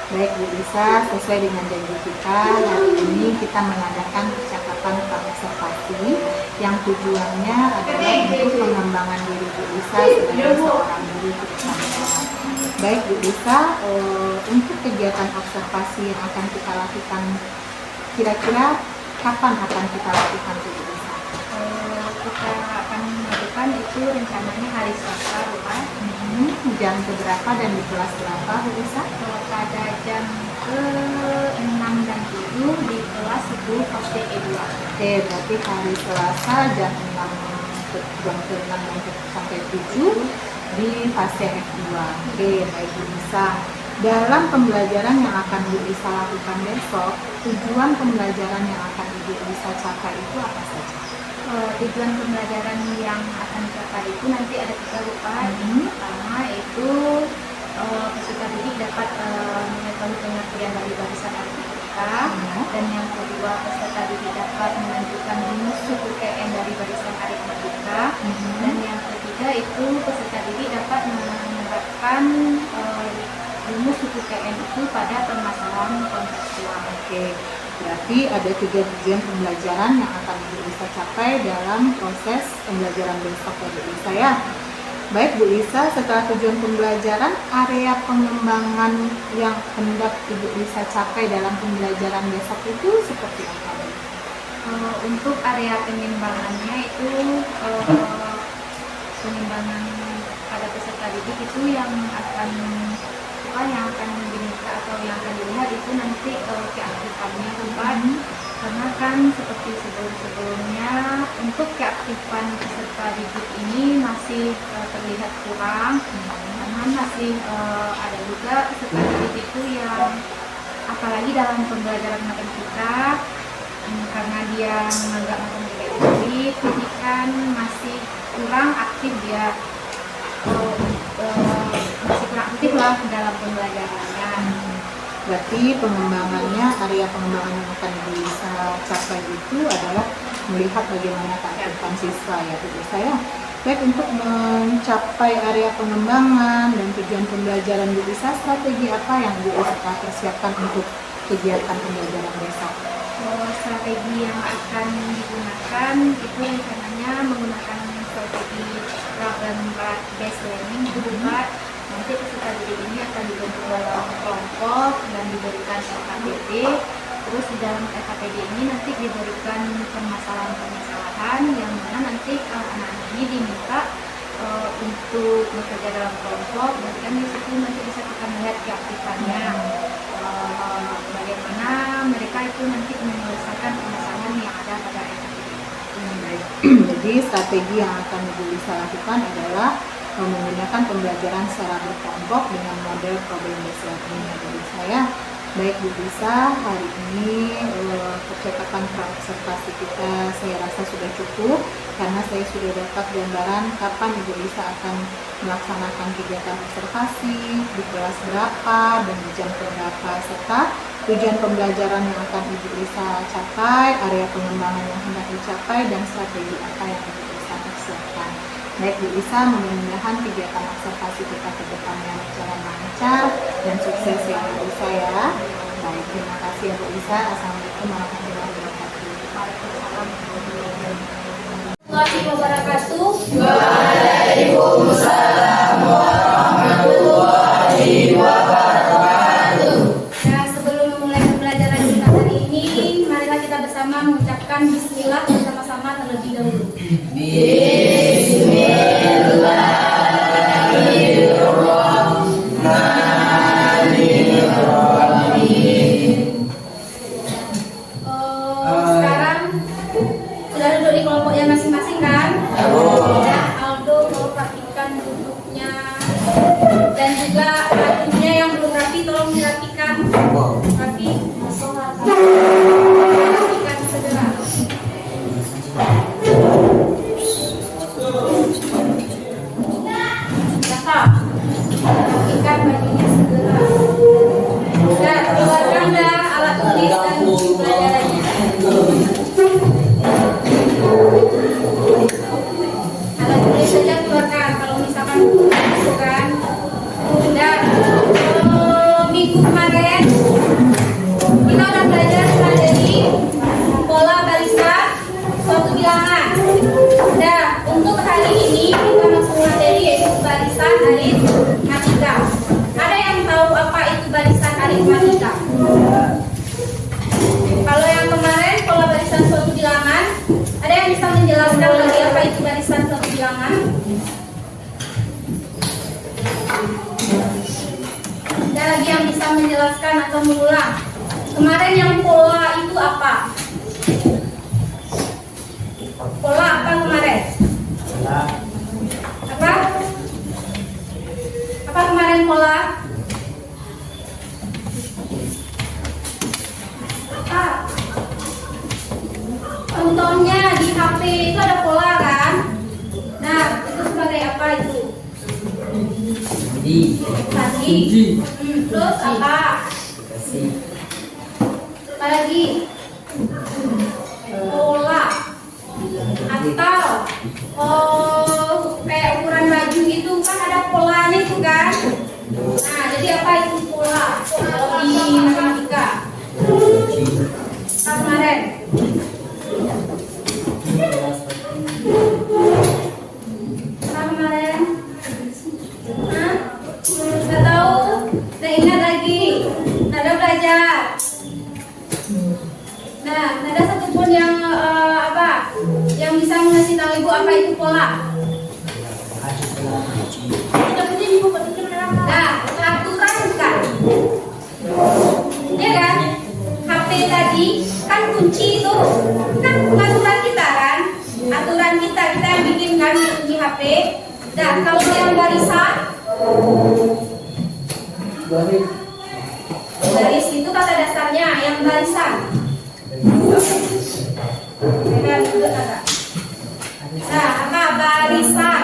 Baik Bu Lisa, sesuai dengan janji kita, hari ini kita mengadakan percakapan observasi yang tujuannya adalah untuk pengembangan diri Bu Lisa sebagai seorang guru ke depannya. Baik Bu Lisa, untuk kegiatan observasi yang akan kita lakukan, kira-kira kapan akan kita lakukan Bu Lisa? Kita akan melakukan itu rencananya hari Selasa, Pak. Jam berapa dan di kelas berapa Bu Lisa? Pada jam ke-6 dan 7 di kelas 10 fase E2. Oke, berarti hari Selasa jam 6 dan sampai 7 di fase F2. Oke, baik Bu Lisa. Dalam pembelajaran yang akan Bu Lisa lakukan besok, tujuan pembelajaran yang akan Ibu Lisa capai itu apa saja? Tujuan pembelajaran yang akan dicapai itu nanti ada 3 rupa. Pertama itu peserta didik dapat mengetahui pengertian dari barisan aritmatika, dan yang kedua peserta didik dapat menentukan rumus suku KN dari barisan aritmatika, dan yang ketiga itu peserta didik dapat menerapkan rumus suku KN itu pada permasalahan kontekstual. Oke, berarti ada 3 tujuan pembelajaran yang akan Ibu Lisa capai dalam proses pembelajaran besok ya Bu Lisa ya. Baik Bu Lisa, setelah tujuan pembelajaran, area pengembangan yang hendak Ibu Lisa capai dalam pembelajaran besok itu seperti apa? Untuk area pengembangannya itu pengembangan pada peserta didik itu yang akan diminta atau yang akan dilihat itu nanti keaktifannya Tempat. Karena kan seperti sebelum-sebelumnya untuk keaktifan peserta didik ini masih terlihat kurang, karena masih ada juga peserta didik itu yang apalagi dalam pembelajaran matematika, karena dia menganggap matematika itu sulit, jadi kan masih kurang aktif dia, masih kurang aktif lah dalam pembelajarannya. Berarti pengembangannya, area pengembangan yang akan bisa capai itu adalah melihat bagaimana keaktifan siswa ya Bu Lisa ya. Baik, untuk mencapai area pengembangan dan tujuan pembelajaran Bu Lisa, strategi apa yang Bu Lisa persiapkan untuk kegiatan pembelajaran besok? Strategi yang akan digunakan itu rencananya menggunakan strategi program based learning berupa nanti peserta didik ini akan dibentuk dalam kelompok dan diberikan LKPD. Terus di dalam LKPD ini nanti diberikan permasalahan-permasalahan yang mana nanti anak-anak ini diminta untuk bekerja dalam kelompok, dan kan di situ nanti bisa kita melihat keaktifannya, bagaimana mereka itu nanti menyelesaikan permasalahan yang ada pada LKPD. Jadi strategi yang akan Ibu Lisa lakukan adalah menggunakan pembelajaran secara berkelompok dengan model problem based learning ya Bu Lisa ya. Baik Bu Lisa, hari ini percakapan praobservasi kita saya rasa sudah cukup, karena saya sudah dapat gambaran kapan Ibu Lisa akan melaksanakan kegiatan observasi, di kelas berapa dan di jam berapa, serta tujuan pembelajaran yang akan Ibu Lisa capai, area pengembangan yang hendak dicapai, dan strategi apa yang Ibu Lisa persiapkan. Baik Bu Lisa, mudah-mudahan kegiatan observasi kita ke depannya berjalan lancar dan sukses ya Bu Lisa ya. Baik, terima kasih ya Bu Lisa. Assalamualaikum warahmatullahi wabarakatuh. Warahmatullahi wabarakatuh. Waalaikumsalam warahmatullahi wabarakatuh. Nah, sebelum memulai pembelajaran kita hari ini, marilah kita bersama mengucapkan bismillah bersama-sama terlebih dahulu. Sekarang sudah duduk di kelompoknya masing-masing kan? Ya, Aldo mau praktikkan dulu. lagi yang bisa menjelaskan atau mengulang? Kemarin yang pola itu apa? Pola apa kemarin? Apa? Apa kemarin pola? Apa? Contohnya di HP itu ada pola kan? Nah, itu sebagai apa itu? Tadi. Terus apa? Apa lagi? Pola. Atau kayak ukuran baju itu kan ada polanya itu kan? Nah, jadi apa itu pola? Kalau di matematika. Apa kemarin? Apa kemarin? Hah? Nggak tahu? Nggak ingat lagi? Nada belajar. Nah, nada satupun yang apa? Yang bisa mengasih tahu ibu apa itu pola? Nah, aturan kan? Ya kan? HP tadi kan kunci itu kan aturan kita kan? Aturan kita yang bikin kan di HP. Nah, kalau yang barisan, baris itu kata dasarnya yang barisan. Nah, apa barisan?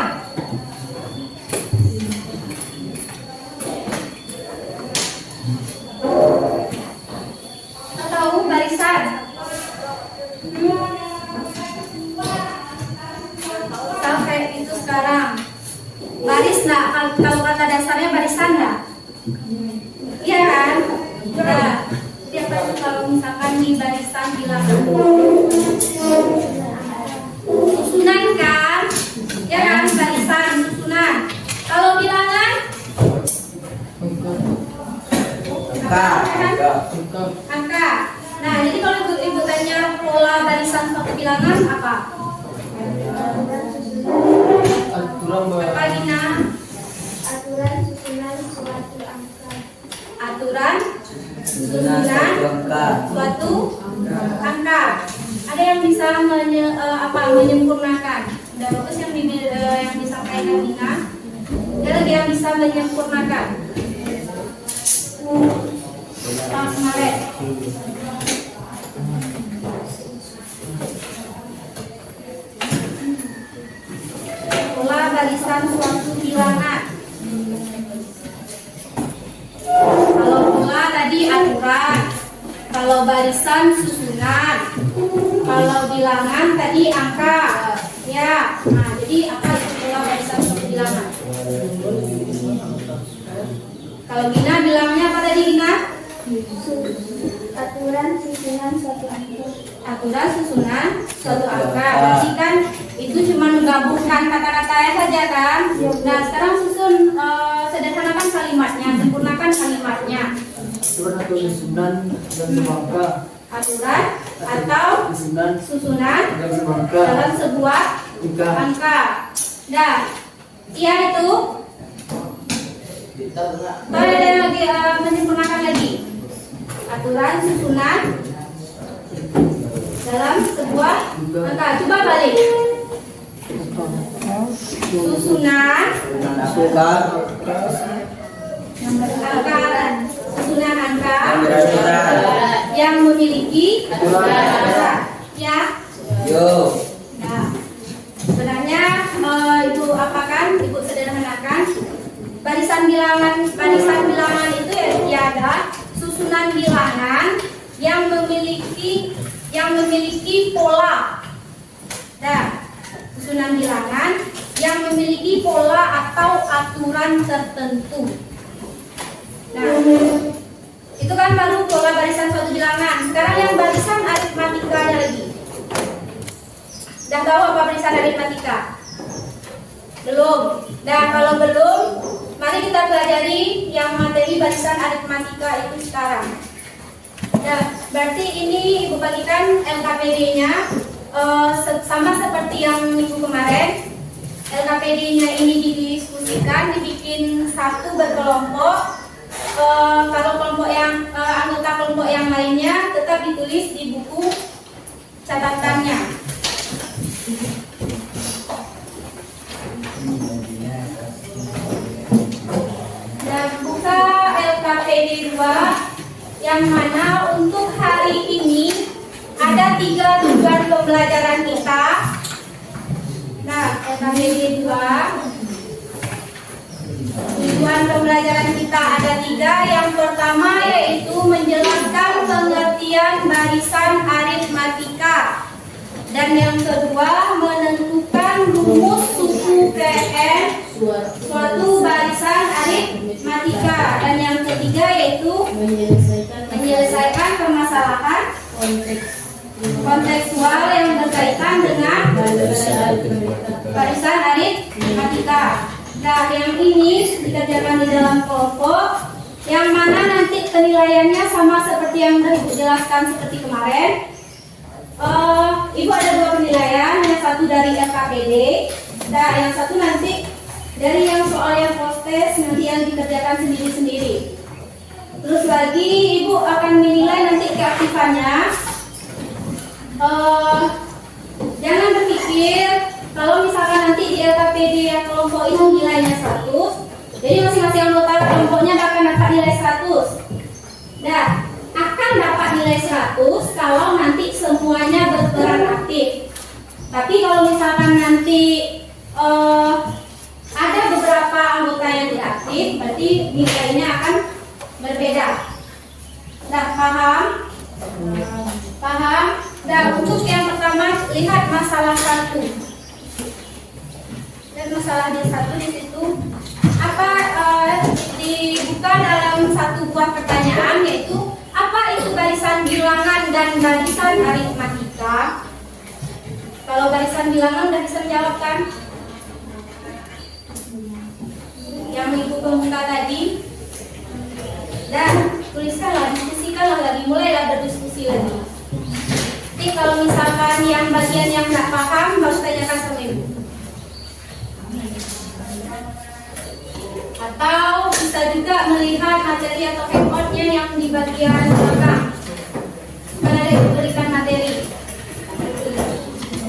Tahu barisan? Tahu kayak itu sekarang. Baris nggak? Kalau kata dasarnya barisan nggak? Iya kan? Nah, siapa itu kalau misalkan di barisan bilangan? Susunan kan? Ya kan? Barisan, susunan. Kalau bilangan? Angka. Nah, jadi kalau ibu tanya pola barisan suatu bilangan apa? Apa Gina? Aturan susunan suatu angka. Aturan susunan suatu angka. Ada yang bisa menyempurnakan? Udah bagus yang disampaikan Gina. Ada lagi yang bisa menyempurnakan? Kemarin. Pola barisan suatu bilangan. Kalau pola tadi aturan, kalau barisan susunan, kalau bilangan tadi angka. Ya, nah jadi apa itu pola barisan suatu bilangan? Kalau Gina bilangnya apa tadi Gina? Aturan susunan suatu angka. Aturan susunan suatu angka. Berarti kan itu cuma menggabungkan kata-katanya saja kan? Nah sekarang susun sederhanakan kalimatnya, sempurnakan kalimatnya. Aturan atau susunan dan angka. Aturan atau susunan dalam sebuah angka. Nah, iya itu. Boleh ada lagi menyempurnakan lagi. Aturan susunan dalam sebuah angka. Coba balik. Susunan angka. Susunan angka yang memiliki ya. Nah, sebenarnya ibu apakan? Ibu sederhanakan. Barisan bilangan itu ya ada susunan bilangan yang memiliki pola. Nah, susunan bilangan yang memiliki pola atau aturan tertentu. Nah, itu kan baru pola barisan suatu bilangan. Sekarang yang barisan aritmatikanya lagi. Udah tahu apa barisan aritmatika? Belum. Nah, kalau belum, mari kita pelajari yang materi barisan aritmatika itu sekarang. Nah, berarti ini Ibu bagikan LKPD-nya sama seperti yang Ibu kemarin. LKPD-nya ini didiskusikan, dibikin satu berkelompok. kalau kelompok yang anggota kelompok yang lainnya tetap ditulis di buku catatannya. Dan buka LKPD 2 yang mana untuk hari ini ada 3 tujuan pembelajaran kita. Nah, LKPD 2 tujuan pembelajaran kita ada 3. Yang pertama yaitu menjelaskan pengertian barisan aritmatika. Dan yang kedua menentukan rumus suku PN suatu barisan aritmatika. Dan yang ketiga yaitu menyelesaikan permasalahan kontekstual yang berkaitan dengan barisan aritmatika. Nah, yang ini dikerjakan di dalam kelompok, yang mana nanti penilaiannya sama seperti yang sudah Ibu jelaskan seperti kemarin. Ibu ada 2 penilaian, yang satu dari LKPD, dan yang satu nanti dari yang soal yang post-test, nanti yang dikerjakan sendiri-sendiri. Terus lagi Ibu akan menilai nanti keaktifannya. Jangan berpikir kalau misalkan nanti di LKPD yang kelompok itu nilainya 100, jadi masing-masing anggota kelompoknya akan dapat nilai 100. Nah, akan dapat nilai 100 kalau nanti semuanya berperan aktif. Tapi kalau misalkan nanti ada beberapa anggota yang tidak aktif, berarti nilainya akan berbeda. Nah, paham? Paham? Nah, untuk yang pertama lihat masalah 1. Dan masalahnya 1 di situ apa dibuka dalam satu buah pertanyaan, yaitu apa itu barisan bilangan dan barisan aritmatika. Kalau barisan bilangan udah bisa menjawab kan? Yang Ibu pembuka tadi. Dan tuliskanlah, diskusikanlah lagi, mulailah berdiskusi lagi. Jadi kalau misalkan yang bagian yang nggak paham, baru tanyakan sama Ibu. Atau bisa juga melihat materi atau handphonenya yang di bagian belakang. Mana ada yang berikan materi.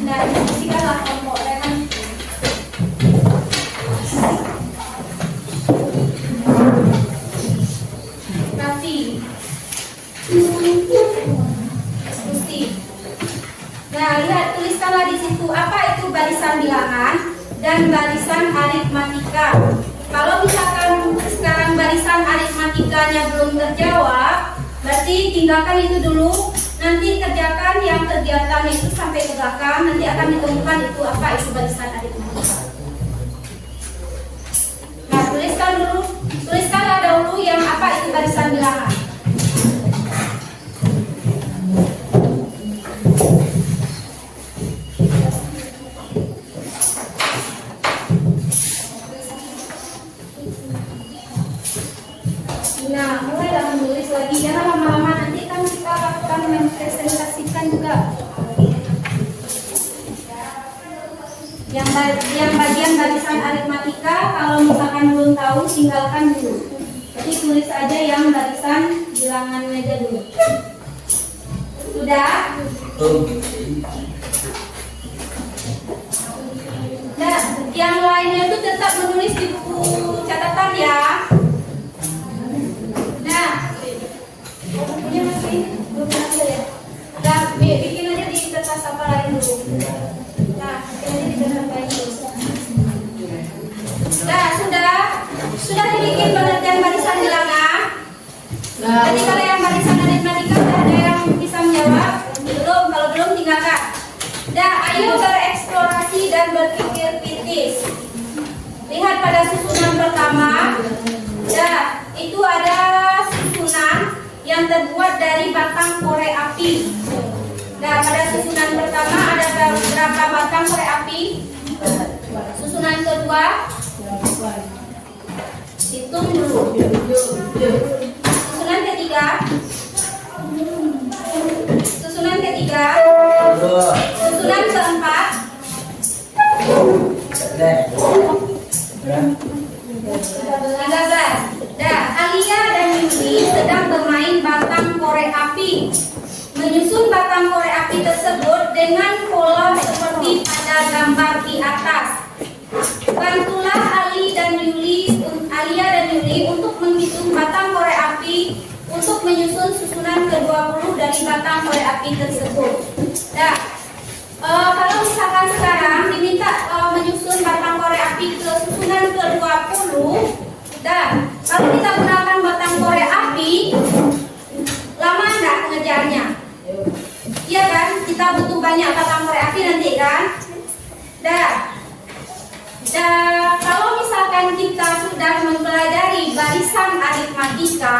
Nah, diskusikanlah kelompok rekan. Tapi diskusi. Nah, lihat, tuliskanlah di situ apa itu barisan bilangan dan barisan aritmatika. Kalau misalkan sekarang barisan aritmatikanya belum terjawab, berarti tinggalkan itu dulu. Nanti kerjakan yang kegiatan itu sampai ke belakang. Nanti akan ditemukan itu apa itu barisan aritmatika. Nah, tuliskan dulu. Tuliskanlah dahulu yang apa itu barisan bilangan. Nah, mulailah menulis lagi. Jangan lama-lama, nanti kan kita akan mempresentasikan juga. Yang bagian barisan aritmatika, kalau misalkan belum tahu, tinggalkan dulu. Jadi tulis aja yang barisan bilangannya aja dulu. Sudah? Nah, yang lainnya itu tetap menulis di buku catatan ya. Nah, bukunya masih belum ada ya. Nah, bikin aja di kertas apa lain dulu. Nah, bikin aja di kertas lain dulu. Nah, sudah dibikin pengertian barisan bilangan. Jadi kalau yang barisan aritmatika sudah ada yang bisa menjawab? Belum, kalau belum tinggalkan. Nah, ayo bereksplorasi dan berpikir kritis. Lihat pada susunan pertama. Nah, itu ada susunan yang terbuat dari batang korek api. Nah, pada susunan pertama ada berapa batang korek api? Susunan kedua, hitung dulu. Susunan ketiga, susunan keempat, Nah, Alia dan menyusun batang korek api tersebut dengan pola seperti pada gambar di atas. Bantulah Alia dan Yuli untuk menghitung batang korek api untuk menyusun susunan ke-20 dari batang korek api tersebut. Nah, kalau misalkan sekarang diminta menyusun batang korek api ke susunan ke-20, dan kalau kita gunakan batang korek api, lama enggak ngejarnya? Iya kan? Kita butuh banyak batang korek api nanti kan? Kalau misalkan kita sudah mempelajari barisan aritmatika,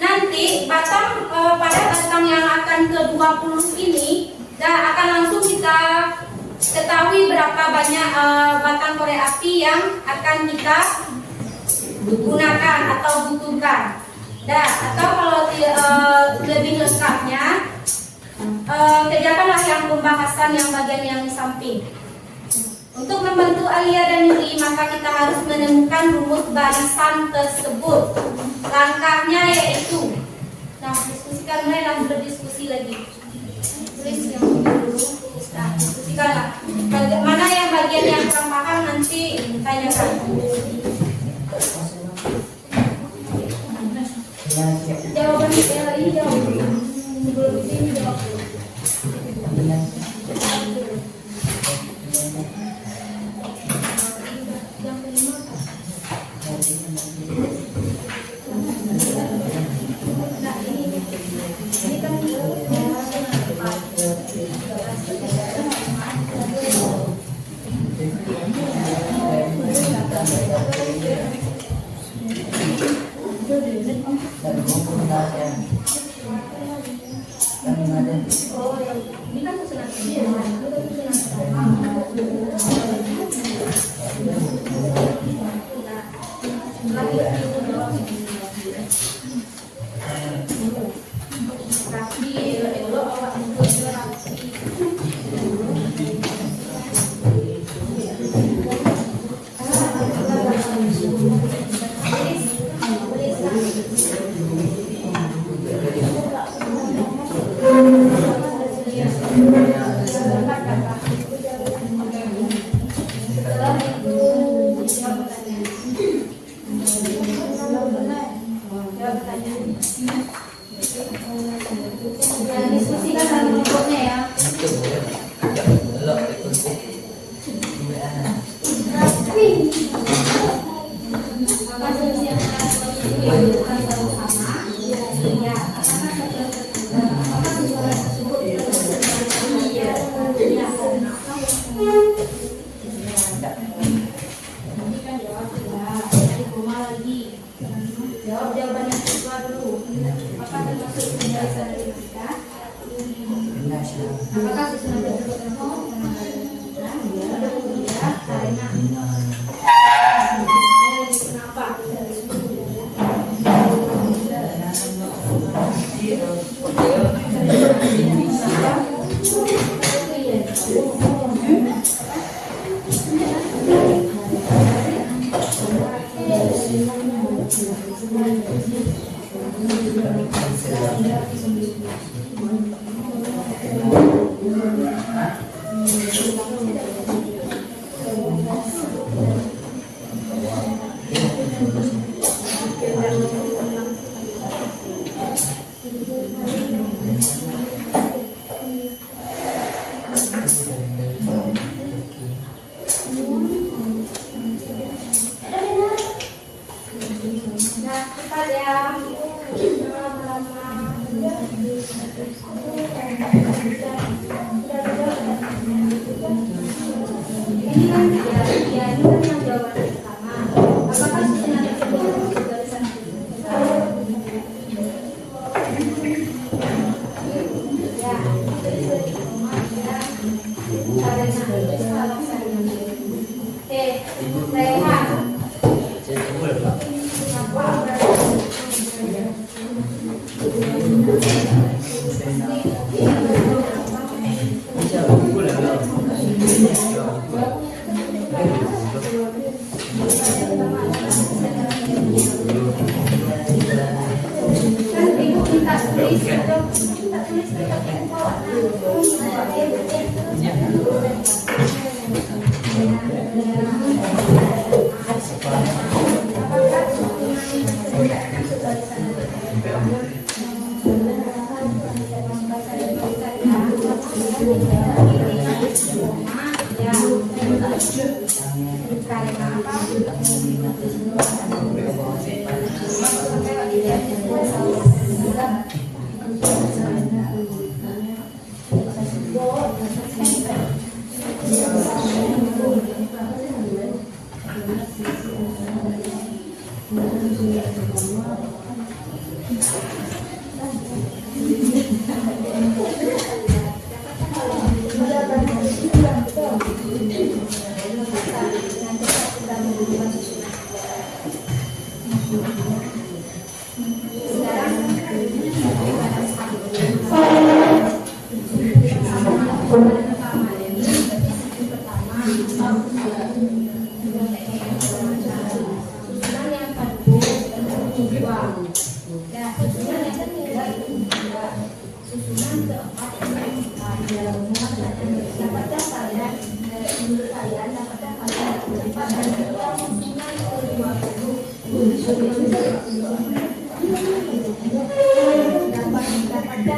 nanti pada batang yang akan ke-20 ini, akan langsung kita ketahui berapa banyak batang korek api yang akan kita gunakan atau butuhkan. Atau kalau lebih lengkapnya, kerjakanlah yang pembahasan yang bagian yang di samping. Untuk membantu Alia dan Yuli, maka kita harus menemukan rumus barisan tersebut. Langkahnya yaitu, diskusikan, mulailah berdiskusi lagi. Tulis yang dulu, diskusikanlah. Mana yang bagian yang kurang paham nanti tanyakan. Jawabannya ini jawab. Belum ini jawab. Jawab jawaban yang kedua dulu. Apa termasuk penjelasan dari kita? Apakah susunan tersebut termasuk karena kenapa?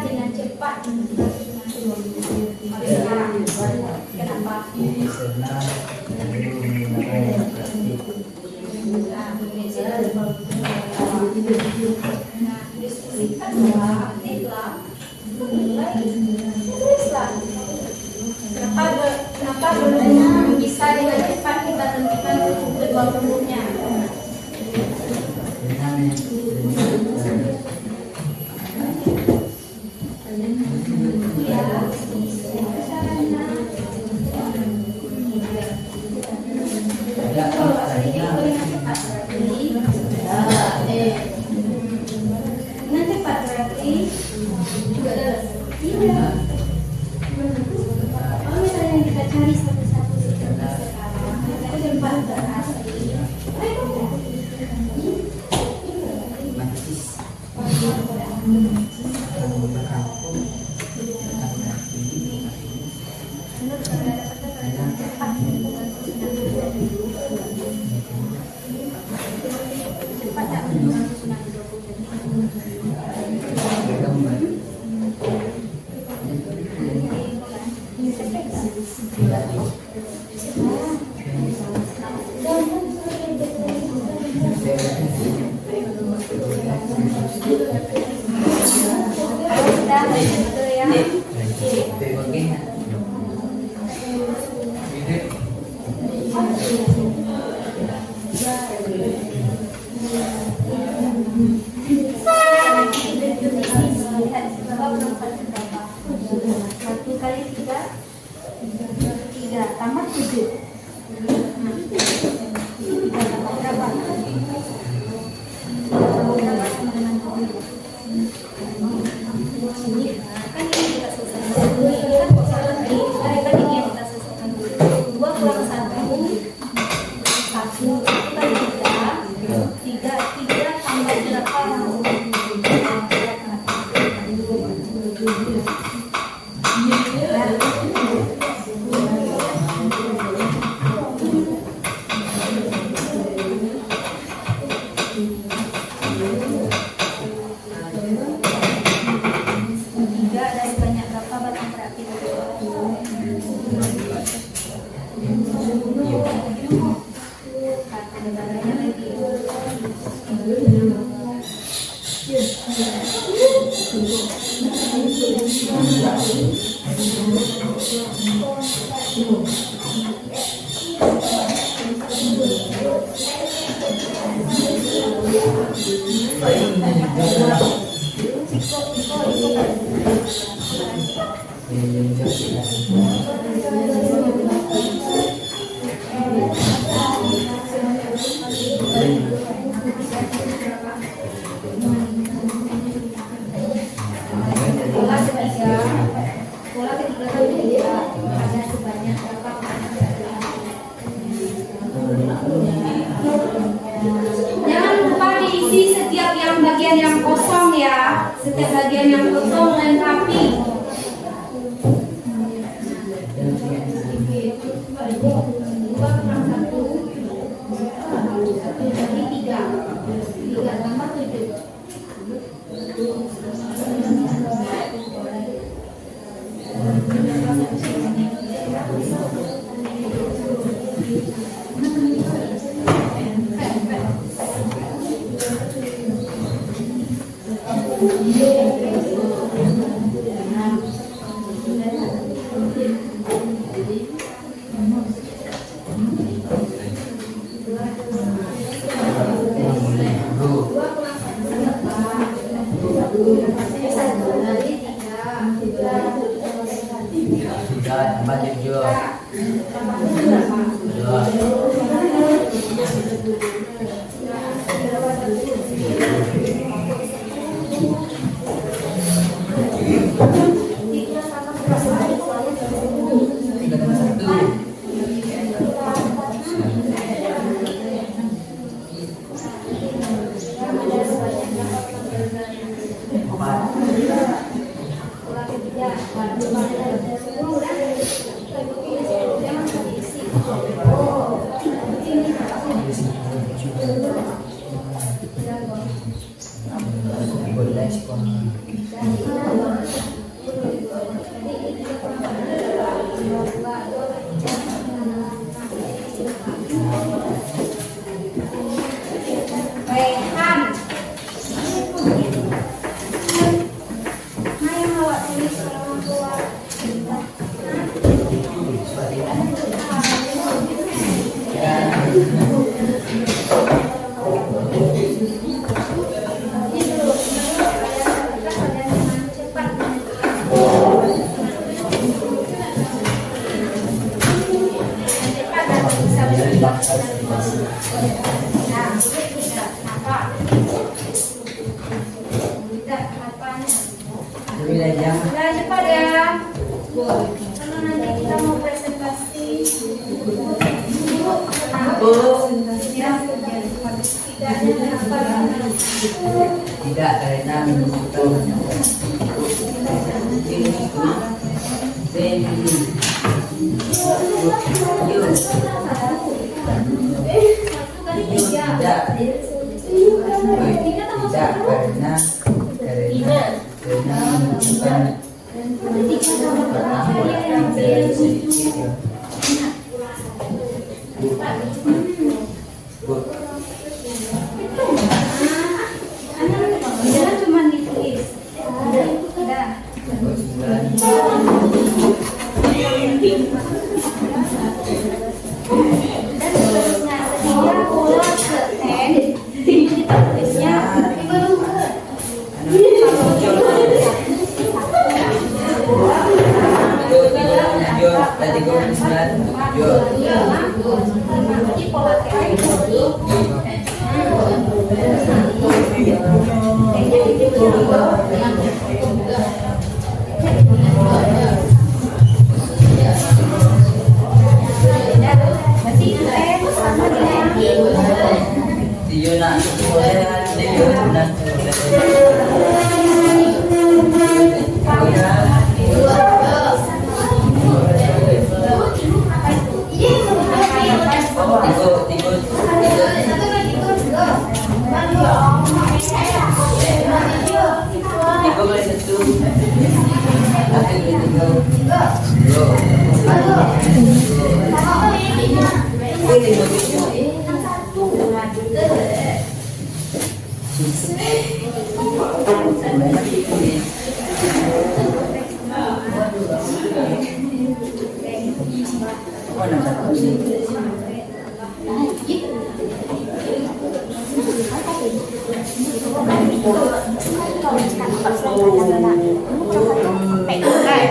dengan cepat. Kenapa? Diskusikan bahwa aktiflah, tulislah. Kenapa belum bisa dengan cepat kita tentukan kedua bentuknya? Jangan lupa diisi setiap yang bagian yang kosong ya. Setiap bagian yang kosong lengkapi. Dua kurang satu, jadi tiga tambah 7. Sudah, tambah 7. Dua. Tiga tambah 1. Empat. Boleh sekolah. Rehan. Nah, yang awak tulis orang tua. Nah, cepat ya. Karena nanti kita mau presentasi. Tidak, karena menunjukkan Jangan cuma ditulis. Udah. Dan seterusnya sehingga bola ke N kita tulisnya belum ke. Tadi gue 9. Jadi pola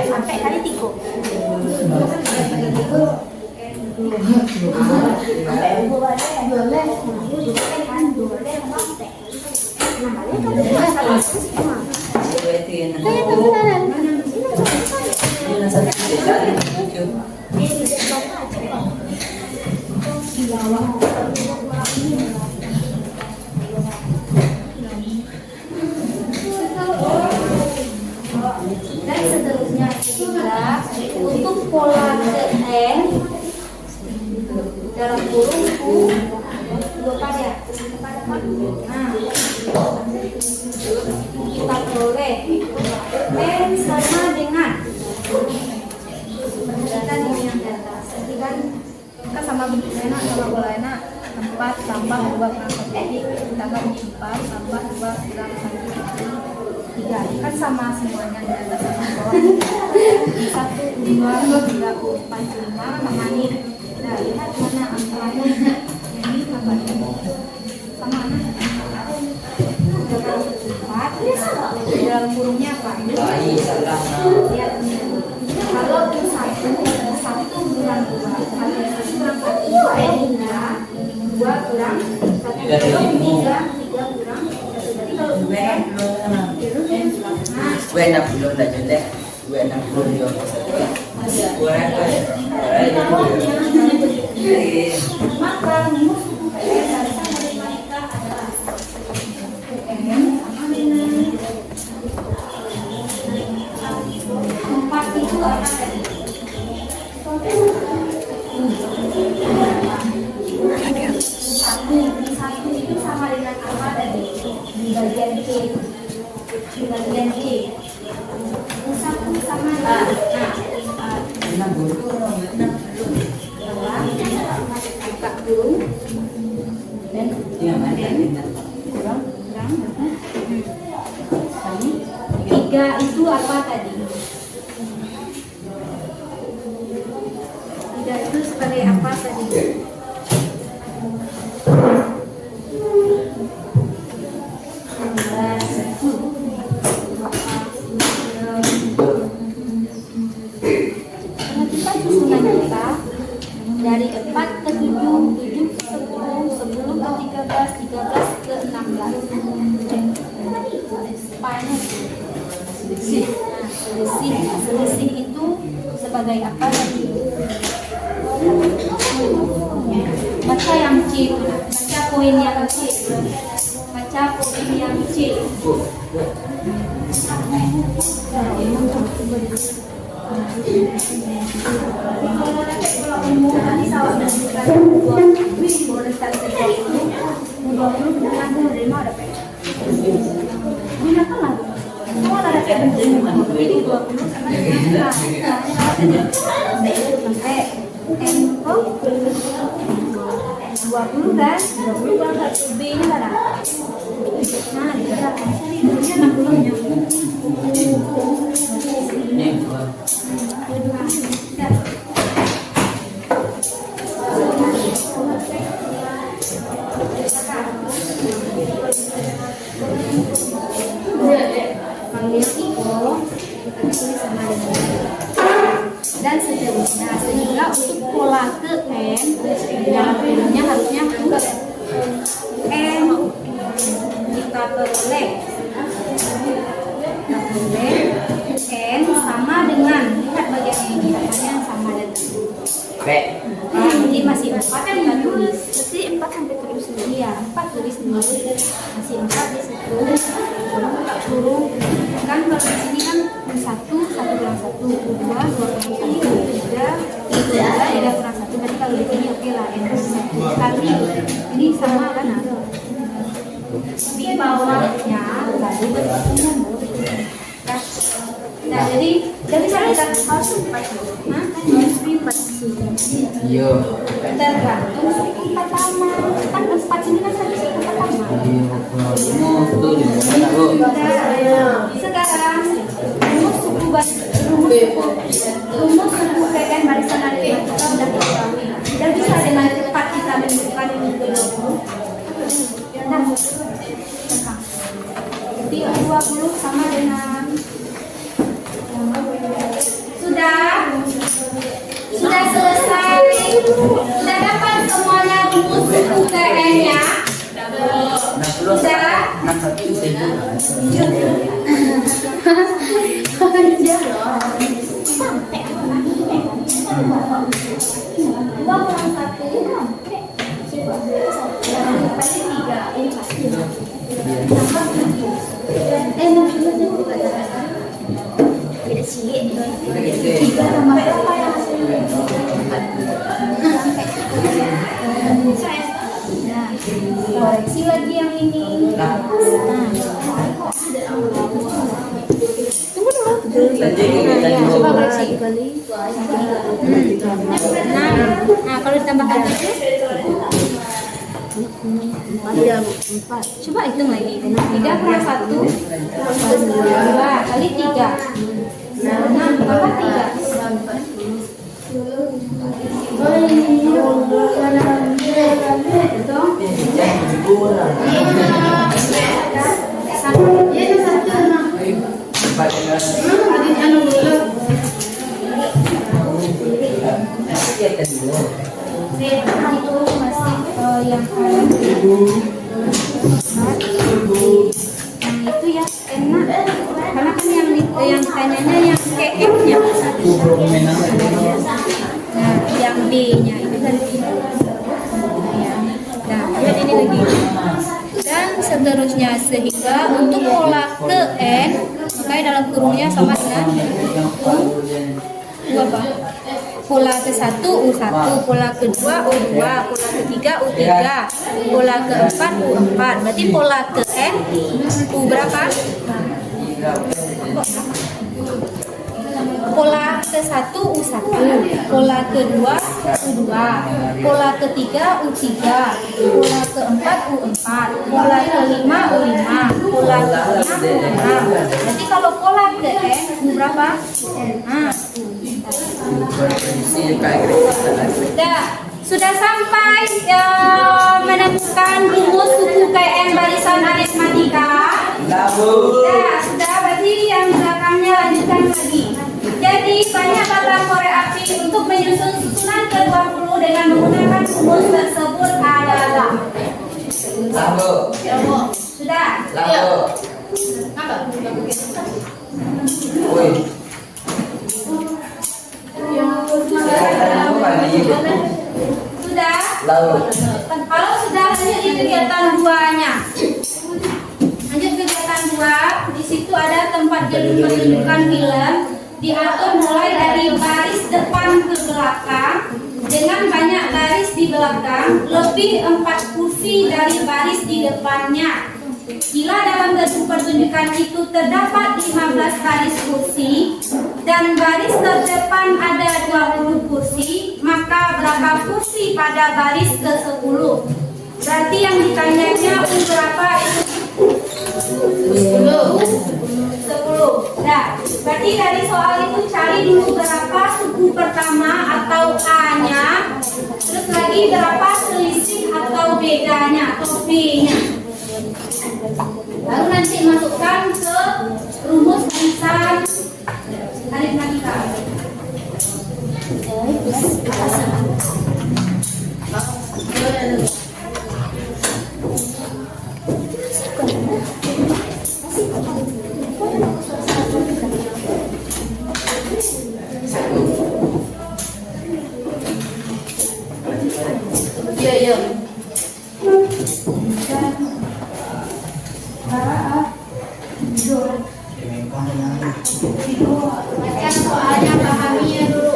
sampai kali 3. Dan seterusnya sehingga untuk pola N dalam kurung U lupa ya. Nah, kita boleh N sama dengan kita di yang di atas. Jadi kan kita sama bentuk enak sama bola enak 4 tambah 2 pangkat titik tambah 4 tambah 2 kurang 1 3 kan sama semuanya di atas sama bawah 1 2 3 4 5 memani. Nah, lihat mana angkanya ini apa sama 4 3 dalam kurungnya apa? Baik, salah. Lihat ini. Kalau satu kurang 2, satu kurang 1, hingga 2 kurang 1, Tiga dari lima. 3 kurang 1. Jadi kalau UN, Gue 60 dah jelek. Gue 60 dia. Gue apa? maka rumus suku UN dari matematika adalah UN sama dengan 4 itu apa tadi? Satu itu sama dengan apa tadi? Di bagian C. Di bagian C. Satu sama dengan 40 dan kurang 3 itu apa tadi? 3 itu sebagai apa tadi? Perhatikan susunan kita dari 4 ke 7, 7 ke 10, 10 ke 13, 13 ke 16. Spanya selisih. Nah, selisih itu sebagai apa tadi? Baca yang C, baca poin yang C, baca poin yang C. Kan? 20 kurang 1 B ini kan? Nah, dikatakan tadi 60-nya. Dan seterusnya, sehingga untuk pola ke N dalam filmnya harusnya N kita peroleh N sama dengan, lihat bagian ini katanya sama dengan B. jadi masih 4 kita tulis, berarti 4 sampai terus iya 4 tulis dulu, masih 4 di situ suruh kan. Kalau di sini kan 1 kurang 1, 2 kurang 1, 3 kurang 1, berarti kalau di sini oke lah N plus 1. Tapi ini sama kan, di bawahnya lalu berikutnya nah jadi bisa kita harus 4 Yo. tergantung suku pertama kan 4 ini kan satu suku pertama. Sekarang rumus suku PN barisan aritmatika sudah diketahui. Tidak bisa dengan cepat kita menentukan ini ke 20. Jadi 20 sama dengan sudah selesai. Sudah dapat semuanya rumus suku PN-nya? Sudah? 2 kurang 1 pasti 3 ini pasti tambah 7 tidak sih 3 tambah berapa ya hasilnya? Nah, koreksi lagi yang ini. Tunggu dulu. Coba koreksi. Nah, kalau ditambahkan 4. Coba hitung lagi. 3 kurang 1 2 kali 3. Nah, tambah 3. Betul? Itu masih yang kanan. Yang itu ya enak. Karena kan yang kayaknya yang KF-nya. Nah, yang D-nya itu kan ini. Nah, lihat ini lagi. Dan seterusnya sehingga untuk pola ke N, makanya dalam kurungnya sama dengan U apa? Pola ke-1 U1, pola ke-2 U2, pola ke-3 U3, pola ke-4 U4. Berarti pola ke N U berapa? Pola ke-1 U1, pola ke-2 U2, pola ke-3 U3, pola ke-4 U4, pola ke-5 U5, pola ke-6 U6. Berarti kalau pola ke N U berapa? Sudah sampai menemukan rumus suku KN barisan aritmatika. Sudah, berarti yang belakangnya lanjutkan lagi. Jadi banyak batang korek api untuk menyusun susunan ke-20 dengan menggunakan rumus tersebut adalah. Sudah. Sudah. Kalau sudah lanjut di kegiatan 2-nya. Lanjut kegiatan 2, di situ ada tempat pertunjukan film. Diatur mulai dari baris depan ke belakang dengan banyak baris di belakang, lebih 4 kursi dari baris di depannya. Bila dalam pertunjukan itu terdapat 15 baris kursi dan baris terdepan ada 20 kursi, maka berapa kursi pada baris ke-10? Berarti yang ditanyanya berapa itu? 10. Nah, berarti dari soal itu cari dulu berapa suku pertama atau A-nya, terus lagi berapa selisih atau bedanya atau B-nya. Lalu nanti masukkan ke rumus barisan aritmatika. Iya. Baca soalnya, pahaminya dulu.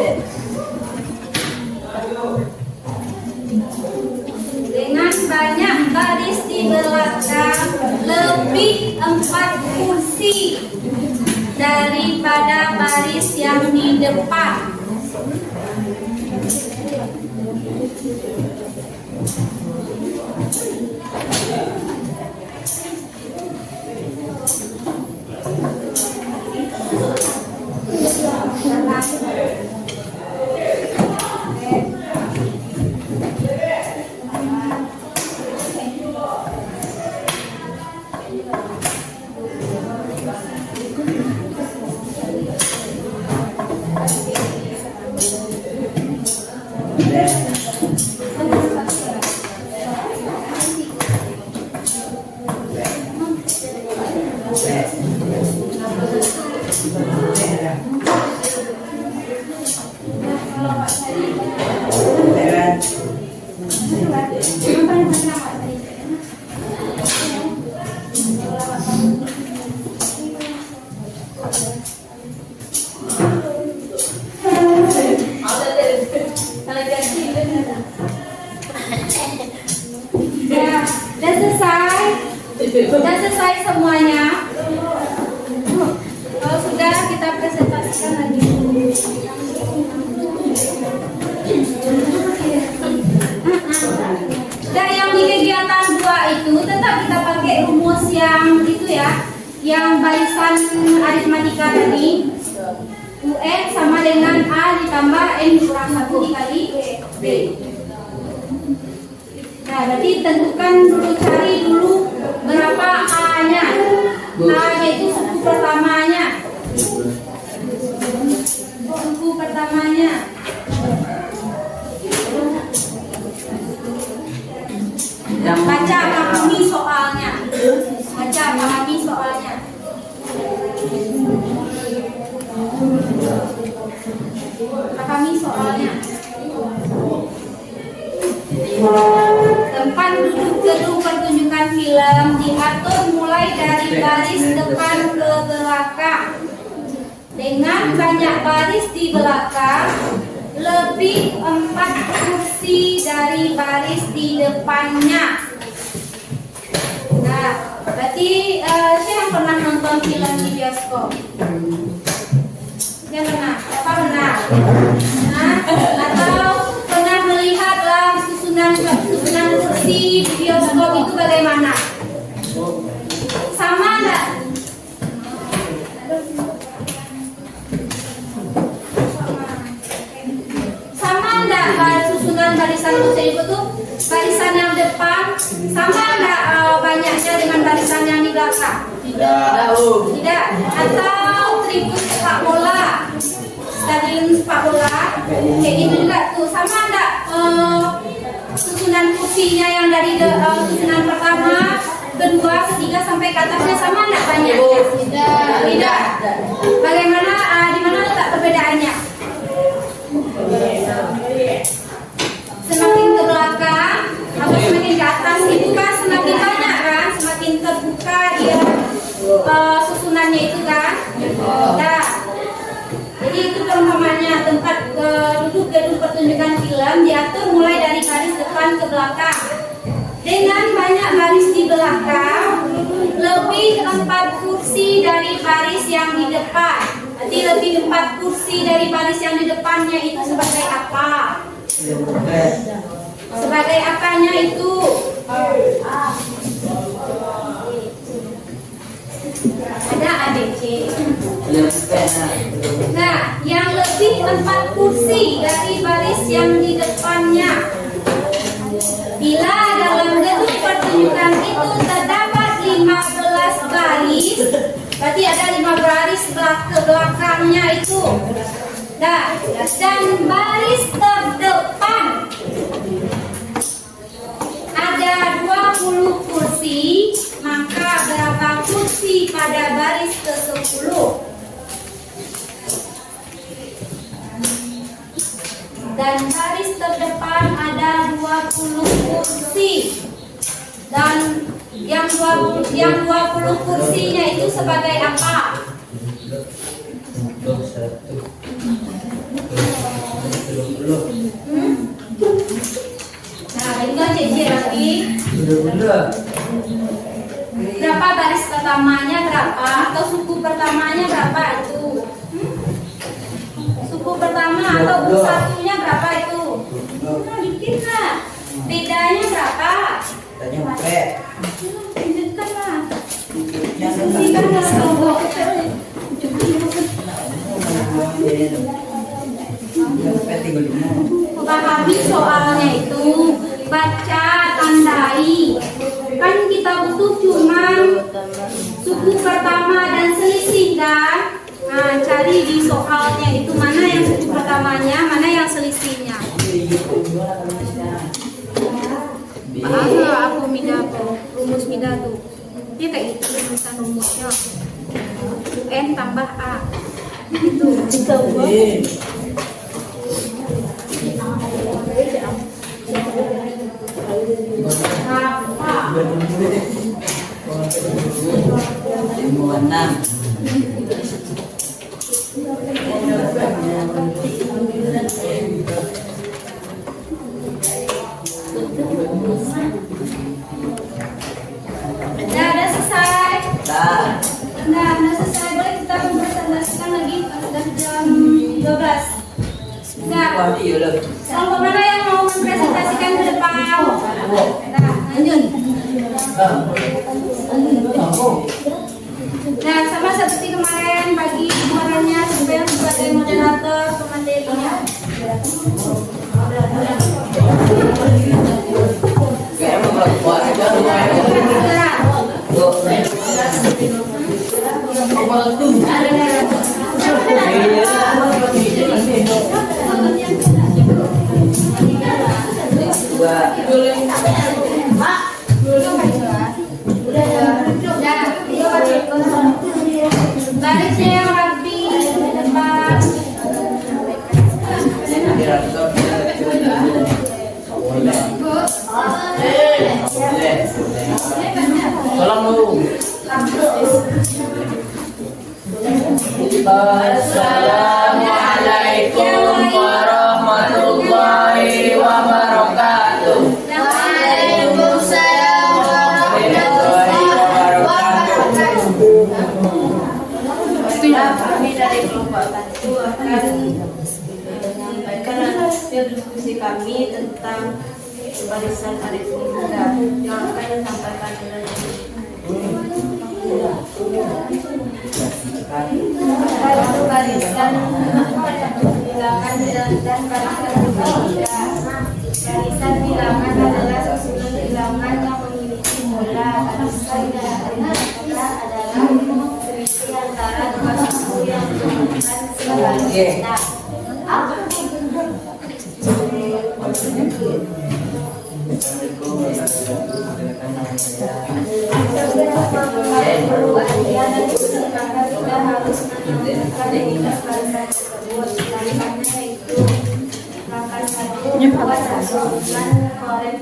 Dengan banyak baris di belakang, lebih 4 kursi daripada baris yang di depan. Sudah selesai semuanya. Kalau sudah, kita presentasikan lagi. Dan yang di kegiatan 2 itu tetap kita pakai rumus yang itu ya, yang barisan aritmatika tadi. UN sama dengan A ditambah N kurang 1 dikali B. Nah, berarti tentukan dulu, cari dulu berapa A-nya. A-nya itu suku pertamanya. Pahami soalnya. Tempat duduk gedung pertunjukan film diatur mulai dari baris depan ke belakang. Dengan banyak baris di belakang, lebih 4 kursi dari baris di depannya. Nah, berarti siapa yang pernah nonton film di bioskop? Yang pernah? Apa pernah? Nah, atau pernah melihatlah susunan kursi di bioskop itu bagaimana? Sama enggak? Sama enggak susunan barisan kursi itu tuh? Barisan yang depan sama enggak banyaknya dengan barisan yang di belakang? Tidak. Atau tribun sepak bola, stadion sepak bola, kayak gitu juga tuh. Sama enggak susunan kursinya yang dari susunan pertama, kedua, ketiga sampai ke atasnya sama enggak banyaknya? Tidak. Bagaimana? Di mana letak perbedaannya? Semakin ke belakang atau semakin ke atas itu kan semakin banyak kan, semakin terbuka dia susunannya itu kan. Nah, jadi itu perumpamannya tempat duduk gedung pertunjukan film diatur mulai dari baris depan ke belakang. Dengan banyak baris di belakang, lebih 4 kursi dari baris yang di depan. Berarti lebih 4 kursi dari baris yang di depannya itu sebagai apa? Sebagai apanya itu? Ada ADC. Nah, yang lebih 4 kursi dari baris yang di depannya. Bila dalam gedung pertunjukan itu terdapat 15 baris, berarti ada 5 baris ke belakangnya itu. Nah, dan baris terdepan ada 20 kursi, maka berapa kursi pada baris ke-10? Dan baris terdepan ada 20 kursi. Dan yang 20 kursinya itu sebagai apa? Nah, itu aja lagi. Berapa baris pertamanya berapa? Atau suku pertamanya berapa itu? Suku pertama atau satunya berapa itu? Nah, bikin lah. Bedanya berapa? Tanya empat. Tunjukkan lah. Diskusikan dalam kelompok. Pahami soalnya itu, baca, tandai. Kan kita butuh cuman suku pertama dan selisih kan? Nah, cari di soalnya itu mana yang suku pertamanya, mana yang selisihnya. Paham nggak aku rumus mida tuh? Dia kayak gitu rumusan rumusnya. UN tambah A. Itu. Apa? 56. Udah selesai. Nah, Udah selesai. Boleh kita mempresentasikan lagi pada jam 12. Enggak. Kelompok mana yang mau mempresentasikan ke depan? Nah, lanjut. Nah, sama seperti kemarin bagi suaranya supaya sebagai moderator pematerinya. Barisnya yang rapi depan. Assalamualaikum warahmatullahi wabarakatuh. Waalaikumsalam warahmatullahi wabarakatuh. Kami dari kelompok 1 akan menyampaikan hasil diskusi kami tentang barisan arif muda yang akan disampaikan oleh Satu barisan bilangan dan barisan tiga. Barisan bilangan adalah susunan bilangan yang memiliki pola. Barisan tiga adalah selisih antara dua suku yang menentukan sebagai kita.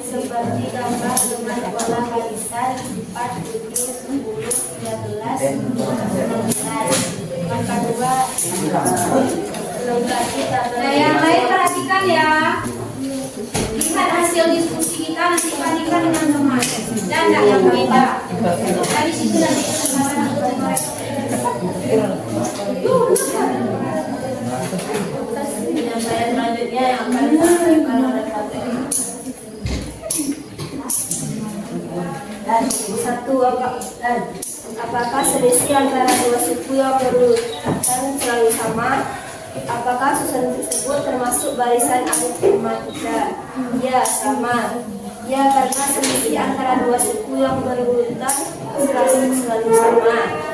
Seperti gambar dengan pola barisan 4, 7, 10, 13, 16. Maka 2 Nah, yang lain perhatikan ya. Lihat hasil diskusi kita, nanti bandingkan dengan kemarin. Dan ada yang beda. Dari situ nanti kesempatan untuk mereka. penyampaian selanjutnya yang akan disampaikan oleh Fatih. Apakah selisih antara dua suku yang berurutan selalu sama? Apakah susunan tersebut termasuk barisan aritmatika? Ya, sama. Ya, karena selisih antara dua suku yang berurutan selalu sama.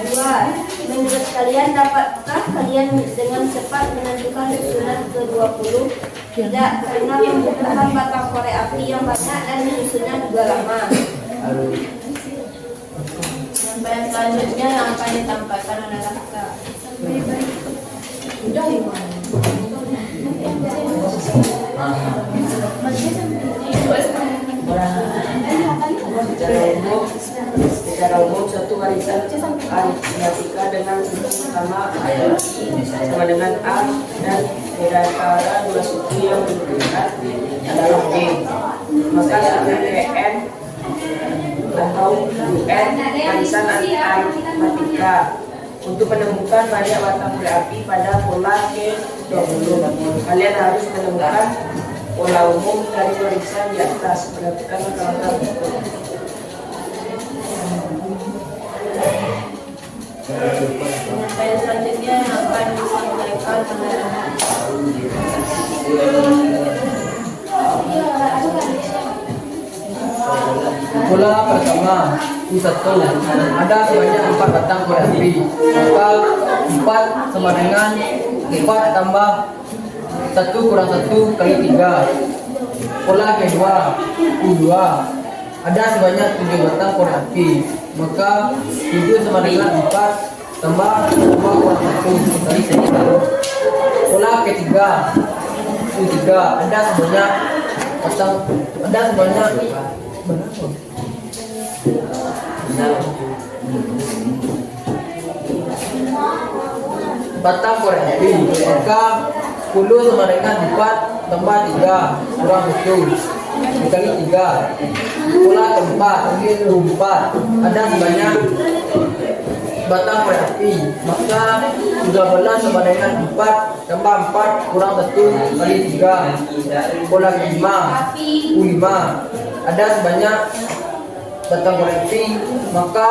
2. Menurut kalian, dapatkah kalian dengan cepat menentukan susunan ke-20? Tidak, karena membutuhkan batang korek api yang banyak dan susunan juga lama. Penyampaian selanjutnya yang akan disampaikan oleh Raka. Secara umum satu barisan aritmatika dengan suku sama sama dengan A dan beda antara dua suku yang berbeda adalah B. Maka N atau UN barisan aritmatika. Untuk menemukan banyak batang korek api pada pola K20, kalian harus menemukan pola umum dari barisan di atas. Perhatikan langkah-langkah berikut. Penyampaian selanjutnya yang akan disampaikan oleh Pola pertama U1 ada sebanyak 4 batang korek api, maka 4 sama dengan 4 tambah 1 kurang 1 kali 3. Pola kedua U2 ada sebanyak 7 batang korek api, maka 7 sama dengan 4 tambah 2 kurang 1 kali 1. Pola ketiga U3 ada sebanyak batang korek api, maka 10 sama dengan 4 tambah 3 kurang 1 dikali 3. Pola keempat U4 ada sebanyak batang korek api, maka 13 sama dengan 4 tambah 4 kurang 1 kali 3. Pola kelima U5 ada sebanyak batang korek api, maka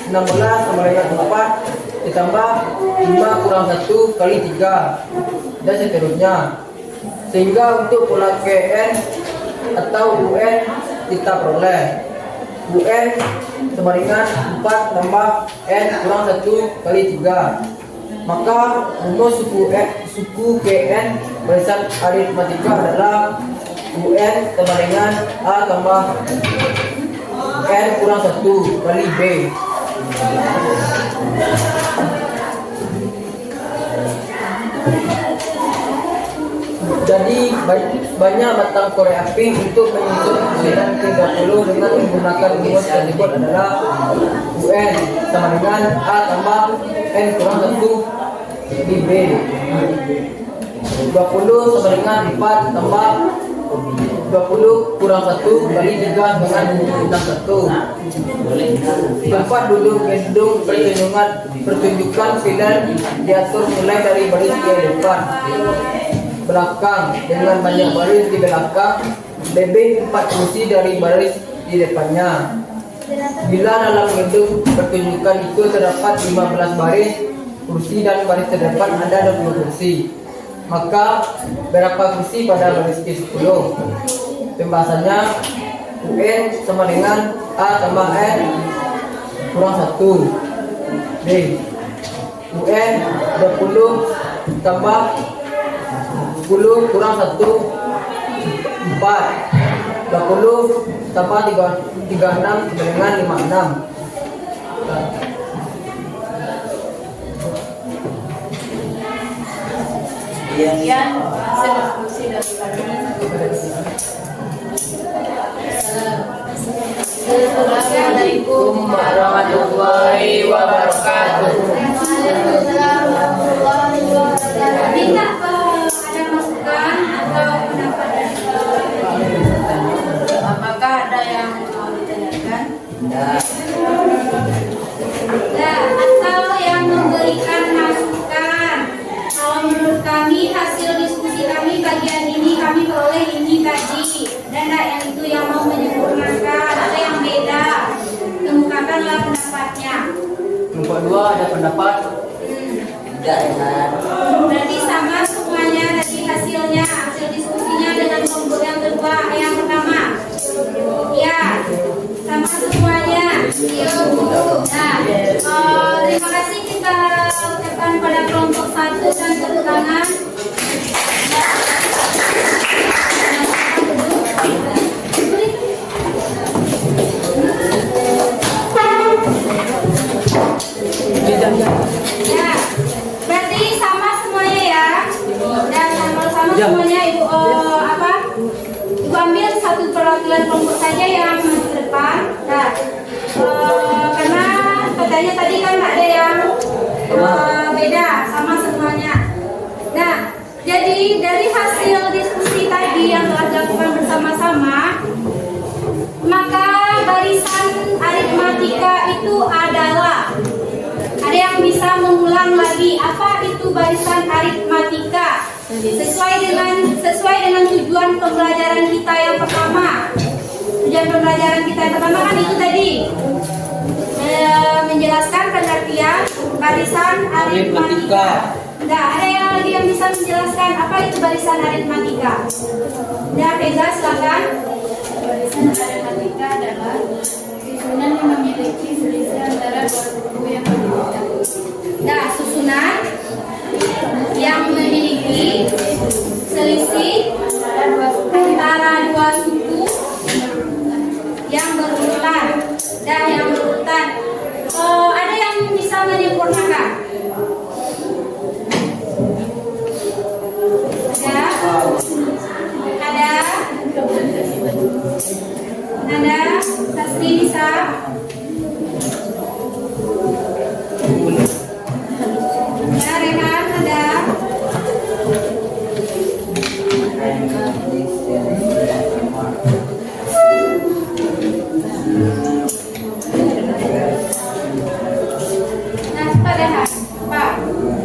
16 sama dengan 4 ditambah 5 kurang 1 kali 3 dan seterusnya, sehingga untuk pola KN atau UN kita peroleh UN sama dengan 4 tambah N kurang 1 kali 3. Maka rumus suku KN barisan aritmatika adalah UN sama dengan A tambah N kurang 1 kali B. Jadi banyak batang korek api untuk menyusun susunan ke-20 dengan menggunakan rumus yang disebut adalah UN sama dengan A tambah N kurang 1 di B. 20 sama dengan 4 tambah 20 kurang 1 kali 3 dengan bintang 1. Tempat duduk gedung pertunjukan film diatur mulai dari baris di depan, belakang dengan banyak baris di belakang, lebih 4 kursi dari baris di depannya. Bila dalam gedung pertunjukan itu terdapat 15 baris kursi dan baris terdepan ada 20 kursi, maka berapa kursi pada baris ke-10? Pembahasannya UN sama dengan A tambah N kurang 1 B. UN 20 tambah 10 kurang 1 4. 20 tambah 36 sama dengan 56. Sekian hasil diskusi dari kami. Assalamualaikum warahmatullahi wabarakatuh. Minta ada masukan atau pendapat dari Apakah ada yang mau ditanyakan? atau yang memberikan masukan? Kalau menurut kami hasil diskusi kami bagian ini kami peroleh ini tadi, dan yang itu yang mau menyempurnakan atau yang beda, kemukakanlah pendapatnya. Nomor 2 ada pendapat? Tidak enak. Berarti sama semuanya tadi hasilnya, hasil diskusinya dengan kelompok yang kedua, yang pertama. Ya, sama semuanya. Nah, terima kasih kita ucapkan pada kelompok 1 dan tepuk tangan. Ya, berarti sama semuanya ya. Dan sama semuanya ibu ibu ambil satu perwakilan kelompok saja yang masuk ke depan. Nah, karena katanya tadi kan nggak ada yang beda, sama semuanya. Nah, jadi dari hasil diskusi tadi yang telah dilakukan bersama-sama, maka barisan aritmatika itu adalah, ada yang bisa mengulang lagi apa itu barisan aritmatika sesuai dengan tujuan pembelajaran kita yang pertama. Tujuan pembelajaran kita yang pertama kan itu tadi, menjelaskan pengertian barisan aritmatika. Nah, ada yang lagi yang bisa menjelaskan apa itu barisan aritmatika? Nah, Feza silakan. Barisan aritmatika adalah susunan yang memiliki selisih antara dua suku yang berbeda. Nah, susunan yang memiliki selisih antara dua suku yang berurutan. Dan yang berurutan, ada yang bisa menyempurnakan? Ada? Sasri bisa? Ya, Rehan ada? Nah, cepat Rehan. Pak,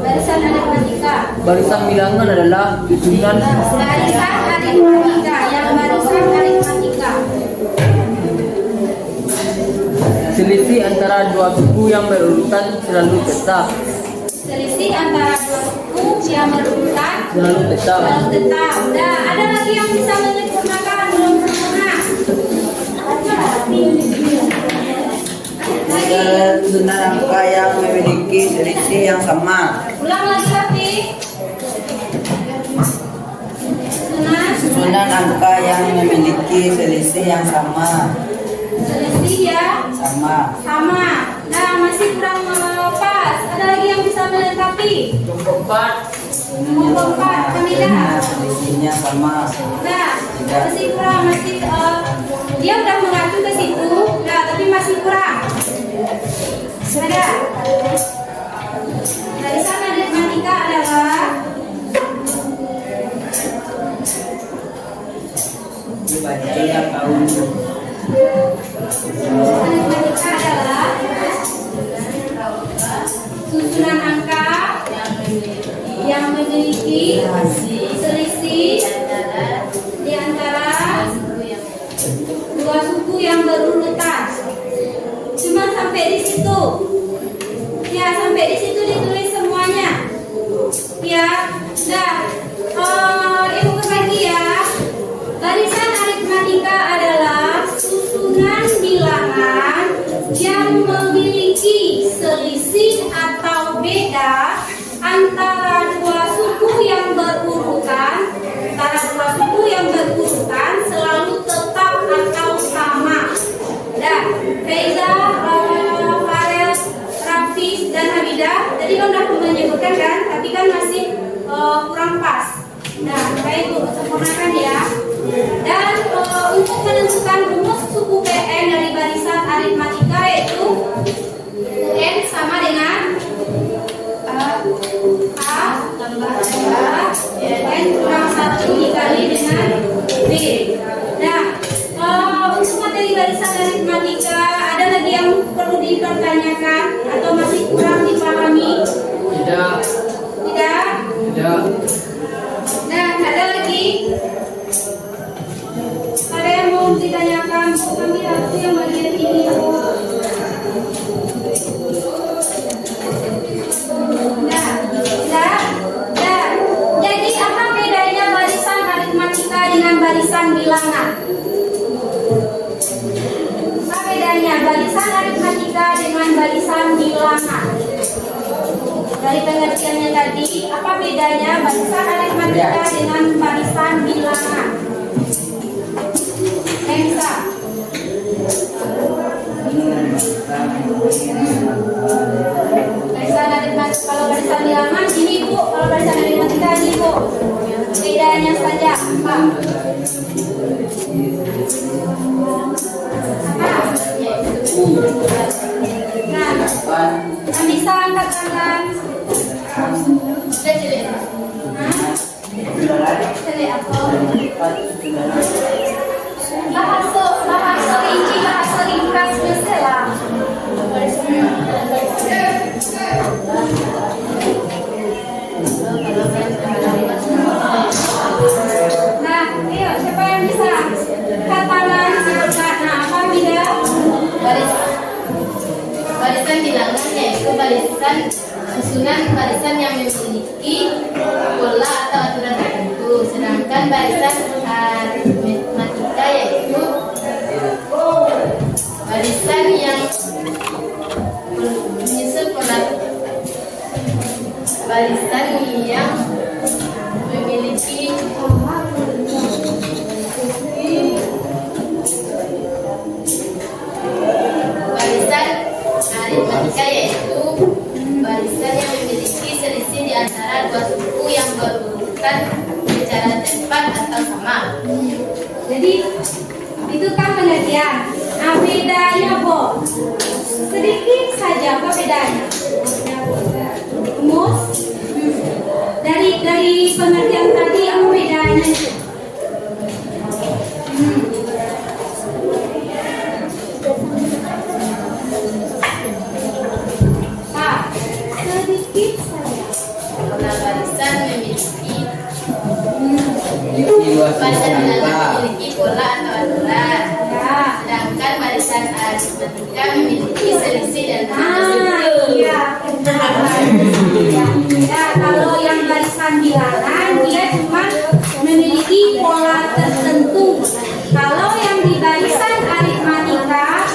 barisan aritmatika. Barisan bilangan adalah susunan Barisan aritmatika, yang barisan aritmatika. selisih antara dua suku yang berurutan selalu tetap. Selisih antara dua suku yang berurutan Selalu tetap. selalu tetap. Nah, ada lagi yang bisa menyempurnakan belum sempurna? Lagi. Susunan angka yang memiliki selisih yang sama. Ulang lagi tapi. Susunan angka yang memiliki selisih yang sama. Selisih ya Sama. sama. Nah, masih kurang pas. Ada lagi yang bisa melengkapi? Nomor 4 Nomor 4, Hamidah. Selisihnya sama. Nah, masih kurang, dia udah mengacu ke situ, nah tapi masih kurang. Ada. Barisan aritmatika adalah Dibacakan tahun aritmatika adalah susunan angka yang memiliki selisih di antara dua suku yang berurutan. Cuma sampai di situ. Ya, sampai di situ ditulis semuanya. Ya, nah, ibu berbagi ya. Barisan aritmatika adalah susunan bilangan yang memiliki selisih atau beda antara dua suku yang berurutan. Antara dua suku yang berurutan selalu tetap atau sama. Dan Faiza, Farel, Rafi, dan Hamidah tadi kan udah menyebutkan kan, tapi kan masih kurang pas. Nah, baik Bu, sempurnakan ya. Dan untuk menentukan rumus suku PN dari barisan aritmatika yaitu UN sama dengan A tambah 2 UN kurang 1 dikali dengan B. Nah, untuk materi barisan aritmatika ada lagi yang perlu dipertanyakan atau masih kurang dipahami? Tidak. Tidak? Tidak. Nah, ada lagi? Ada yang mau ditanyakan? Bu, kami aku yang bagian ini, Bu. Nah. Jadi apa bedanya barisan aritmatika dengan barisan bilangan? Apa bedanya barisan aritmatika dengan barisan bilangan? Dari pengertiannya tadi, apa bedanya barisan aritmatika dengan barisan bilangan? Bisa. Barisan aritmatika, kalau barisan bilangan ini Bu, kalau barisan aritmatika ini Bu. Bedanya saja apa? Nah, bisa angkat tangan. Bahasa rinci, bahasa ringkas misalnya. Nah, ayo siapa yang bisa? Katakan sebutkan. Nah, apa beda? Barisan bilangan yaitu barisan susunan barisan yang memiliki pola atau aturan tertentu, sedangkan barisan aritmatika yaitu barisan yang menyusun pola, barisan yang memiliki barisan aritmatika yaitu barisan yang memiliki selisih di antara dua suku yang berurutan secara tepat atau sama. Jadi itu kan pengertian. Nah, bedanya Bu, sedikit saja apa bedanya? Rumus dari pengertian tadi apa bedanya itu? Sedikit saja. Pola barisan memiliki Barisan memiliki pola atau aturan, Ya. sedangkan barisan aritmatika memiliki selisih dan Iya. Ya, kalau yang barisan bilangan dia cuma memiliki pola tertentu. Kalau yang di barisan aritmatika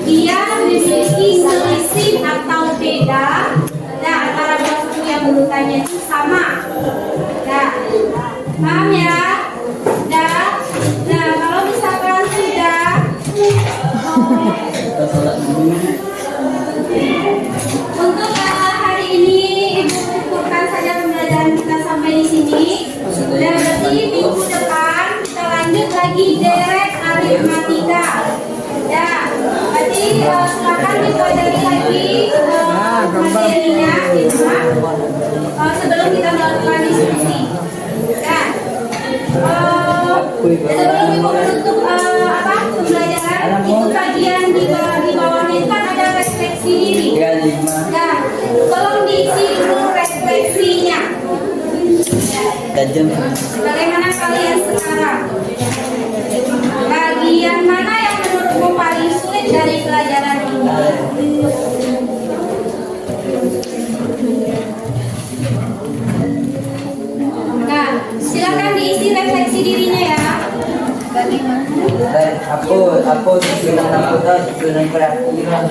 dia memiliki selisih atau beda. Nah, antara dua suku yang berurutannya itu sama. Nah, paham ya? Nah, kalau misalkan sudah untuk hari ini Ibu cukupkan saja pembelajaran kita materinya, sebelum kita melakukan diskusi. Nah, sebelum Ibu menutup pembelajaran, itu bagian di bawahnya itu kan ada refleksi diri. Nah, tolong diisi dulu refleksinya. Bagaimana kalian sekarang? Bagian mana yang menurutmu paling sulit dari pelajaran ini? Nah, silakan diisi refleksi dirinya ya. Bagaimana? Aku susunan aku tahu susunan perhatian.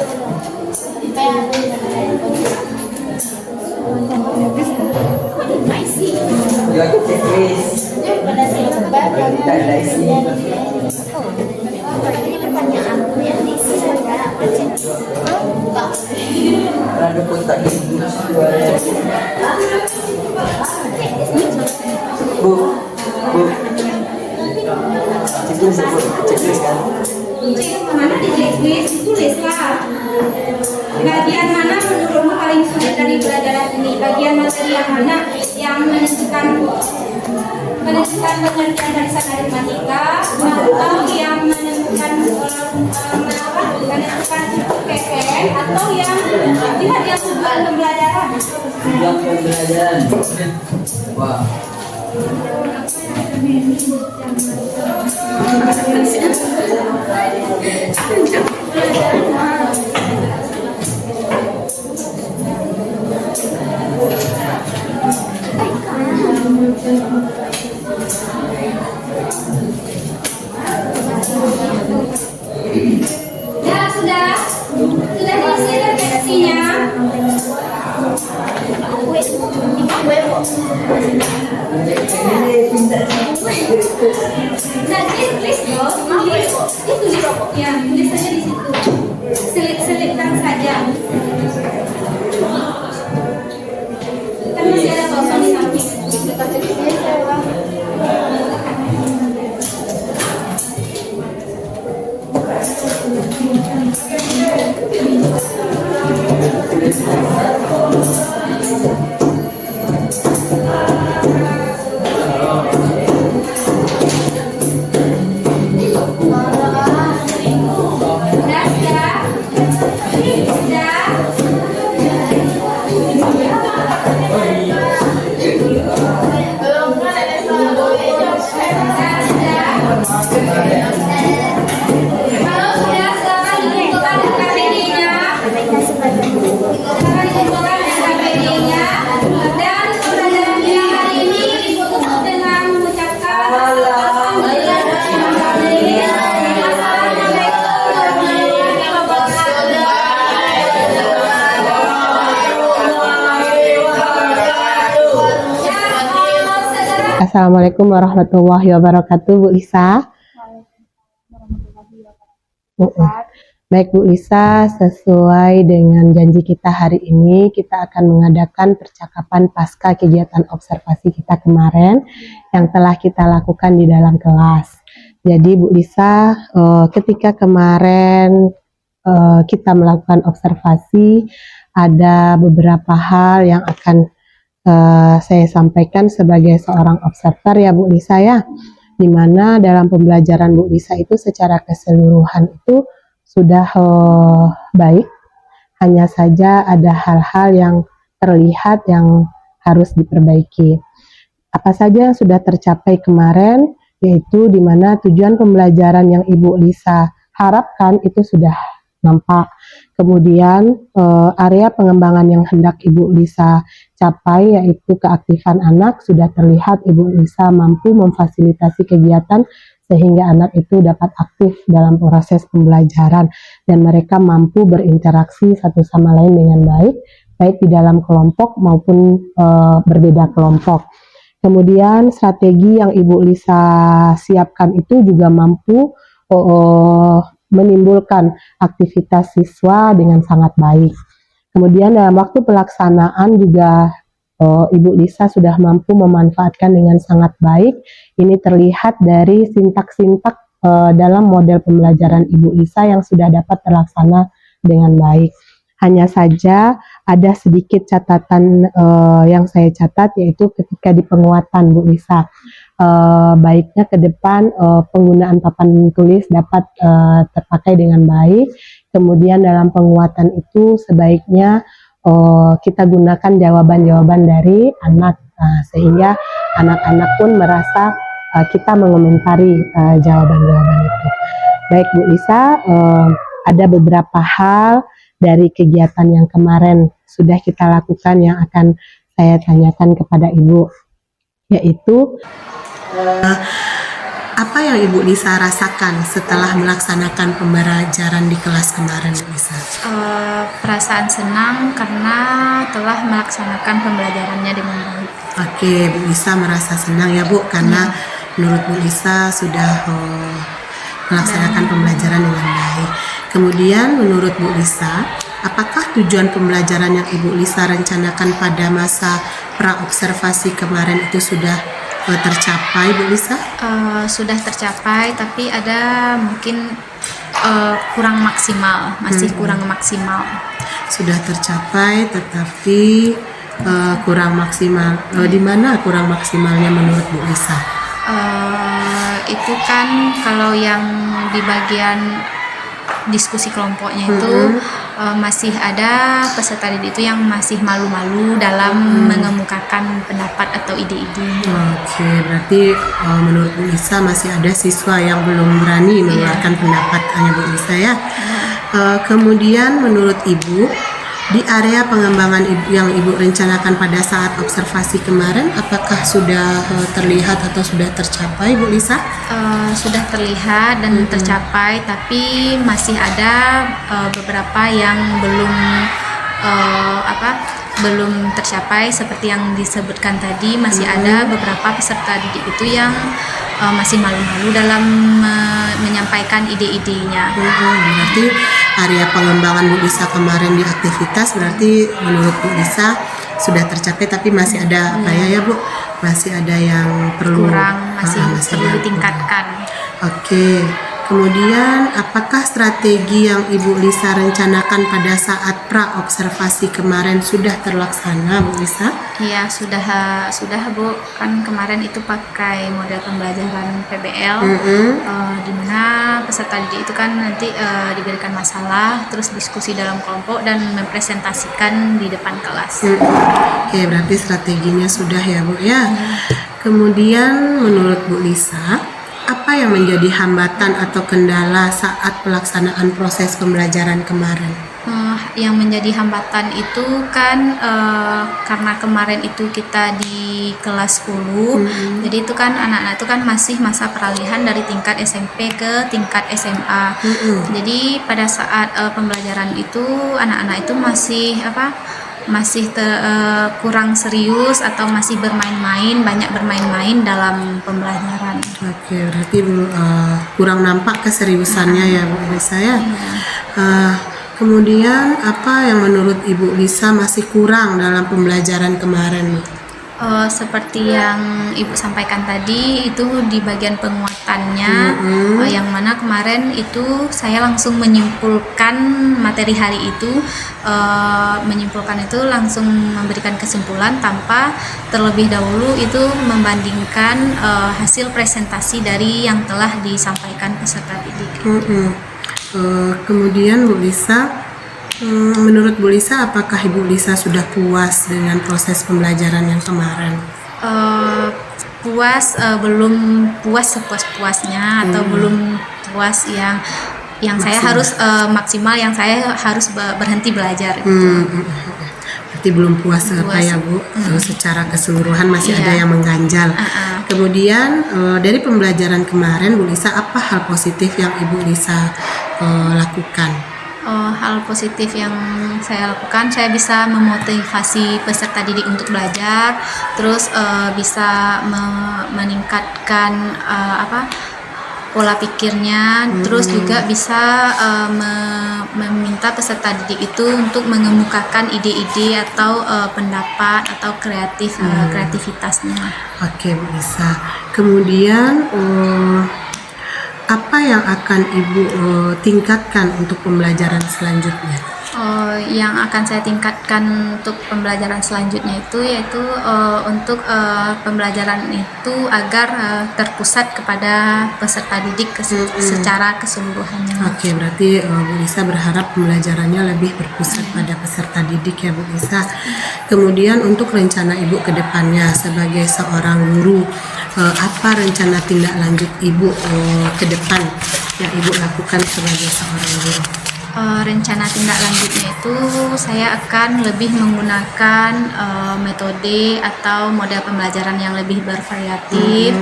Ya checklist. Kita ada isi. Pertanyaanku yang diisi secara apa sih? Ada kontak ibu. Bu. Checklist kan? Mana di checklist tulislah. Bagian mana menurutmu paling sulit dari pelajaran ini? Bagian materi yang mana yang menentukan pengertian barisan aritmatika atau yang menentukan PPN atau yang lihat yang sebelum pembelajaran? Yang pembelajaran. Wah. Ya sudah diisi refleksinya. Nah, tulis dong, tulis ya, tulis saja di situ. Selip-selipkan saja. Kan masih ada kosong di samping. Assalamualaikum warahmatullahi wabarakatuh, Bu Lisa. Baik Bu Lisa, sesuai dengan janji kita hari ini, kita akan mengadakan percakapan pasca kegiatan observasi kita kemarin yang telah kita lakukan di dalam kelas. Jadi Bu Lisa, ketika kemarin kita melakukan observasi, ada beberapa hal yang akan saya sampaikan sebagai seorang observer ya Bu Lisa ya, dimana dalam pembelajaran Bu Lisa itu secara keseluruhan itu sudah baik, hanya saja ada hal-hal yang terlihat yang harus diperbaiki. Apa saja yang sudah tercapai kemarin, yaitu dimana tujuan pembelajaran yang Ibu Lisa harapkan itu sudah nampak. Kemudian area pengembangan yang hendak Ibu Lisa capai, yaitu keaktifan anak, sudah terlihat Ibu Lisa mampu memfasilitasi kegiatan sehingga anak itu dapat aktif dalam proses pembelajaran dan mereka mampu berinteraksi satu sama lain dengan baik, baik di dalam kelompok maupun berbeda kelompok. Kemudian strategi yang Ibu Lisa siapkan itu juga mampu menimbulkan aktivitas siswa dengan sangat baik. Kemudian dalam waktu pelaksanaan juga Ibu Lisa sudah mampu memanfaatkan dengan sangat baik. Ini terlihat dari sintak-sintak dalam model pembelajaran Ibu Lisa yang sudah dapat terlaksana dengan baik. Hanya saja ada sedikit catatan yang saya catat, yaitu ketika di penguatan Bu Lisa. Baiknya ke depan penggunaan papan tulis dapat terpakai dengan baik. Kemudian dalam penguatan itu sebaiknya kita gunakan jawaban-jawaban dari anak, sehingga anak-anak pun merasa kita mengomentari jawaban-jawaban itu. Baik Bu Lisa, ada beberapa hal dari kegiatan yang kemarin sudah kita lakukan yang akan saya tanyakan kepada Ibu, yaitu apa yang Ibu Lisa rasakan setelah melaksanakan pembelajaran di kelas kemarin, Bu Lisa? Perasaan senang karena telah melaksanakan pembelajarannya dengan baik. Oke, Bu Lisa merasa senang ya Bu, karena menurut Bu Lisa sudah melaksanakan pembelajaran dengan baik. Kemudian menurut Bu Lisa, apakah tujuan pembelajaran yang Ibu Lisa rencanakan pada masa praobservasi kemarin itu sudah tercapai, Bu Lisa? Sudah tercapai, tapi ada mungkin kurang maksimal, masih kurang maksimal. Sudah tercapai, tetapi kurang maksimal. Di mana kurang maksimalnya menurut Bu Lisa? Itu kan kalau yang di bagian diskusi kelompoknya itu masih ada peserta didik itu yang masih malu-malu dalam mengemukakan pendapat atau ide-ide. Oke, berarti menurut Bu Lisa masih ada siswa yang belum berani mengeluarkan pendapatnya, Bu Lisa ya. Kemudian menurut Ibu, di area pengembangan yang Ibu rencanakan pada saat observasi kemarin, apakah sudah terlihat atau sudah tercapai, Bu Lisa? Sudah terlihat dan tercapai, tapi masih ada beberapa yang belum tercapai. Seperti yang disebutkan tadi, masih ada beberapa peserta didik itu yang masih malu-malu dalam menyampaikan ide-idenya. Berarti area pengembangan Bu Lisa kemarin di aktivitas berarti menurut Bu Lisa sudah tercapai, tapi masih ada ya Bu? Masih ada yang perlu kurang, masih perlu ditingkatkan. Oke. Kemudian apakah strategi yang Ibu Lisa rencanakan pada saat pra-observasi kemarin sudah terlaksana, Bu Lisa? Iya, sudah Bu. Kan kemarin itu pakai model pembelajaran PBL, di mana peserta didik itu kan nanti diberikan masalah, terus diskusi dalam kelompok dan mempresentasikan di depan kelas. Oke, berarti strateginya sudah ya Bu ya. Kemudian menurut Bu Lisa, apa yang menjadi hambatan atau kendala saat pelaksanaan proses pembelajaran kemarin? Yang menjadi hambatan itu kan karena kemarin itu kita di kelas 10, jadi itu kan anak-anak itu kan masih masa peralihan dari tingkat SMP ke tingkat SMA. Jadi pada saat pembelajaran itu anak-anak itu masih kurang serius atau masih banyak bermain-main dalam pembelajaran. Oke, berarti kurang nampak keseriusannya ya Bu Lisa ya. Kemudian apa yang menurut Ibu Lisa masih kurang dalam pembelajaran kemarin? Seperti yang Ibu sampaikan tadi, itu di bagian penguatannya, yang mana kemarin itu saya langsung menyimpulkan materi hari itu, langsung memberikan kesimpulan tanpa terlebih dahulu itu membandingkan hasil presentasi dari yang telah disampaikan peserta didik. Kemudian Bu Lisa, menurut Bu Lisa, apakah Ibu Lisa sudah puas dengan proses pembelajaran yang kemarin? Belum puas sepuas-puasnya, atau belum puas yang saya harus maksimal, yang saya harus berhenti belajar. Berarti belum puas ya Bu? Secara keseluruhan masih ada yang mengganjal. Kemudian dari pembelajaran kemarin Bu Lisa, apa hal positif yang Ibu Lisa lakukan? Hal positif yang saya lakukan, saya bisa memotivasi peserta didik untuk belajar, terus bisa meningkatkan pola pikirnya, terus juga bisa meminta peserta didik itu untuk mengemukakan ide-ide atau pendapat atau kreativitasnya. Oke, Bu Lisa. Kemudian apa yang akan Ibu tingkatkan untuk pembelajaran selanjutnya? Yang akan saya tingkatkan untuk pembelajaran selanjutnya itu yaitu untuk pembelajaran itu agar terpusat kepada peserta didik secara keseluruhannya. Oke, berarti Bu Lisa berharap pembelajarannya lebih berpusat pada peserta didik ya Bu Lisa. Kemudian untuk rencana Ibu ke depannya sebagai seorang guru, apa rencana tindak lanjut Ibu ke depan yang Ibu lakukan sebagai seorang guru? Rencana tindak lanjutnya itu saya akan lebih menggunakan metode atau model pembelajaran yang lebih bervariatif,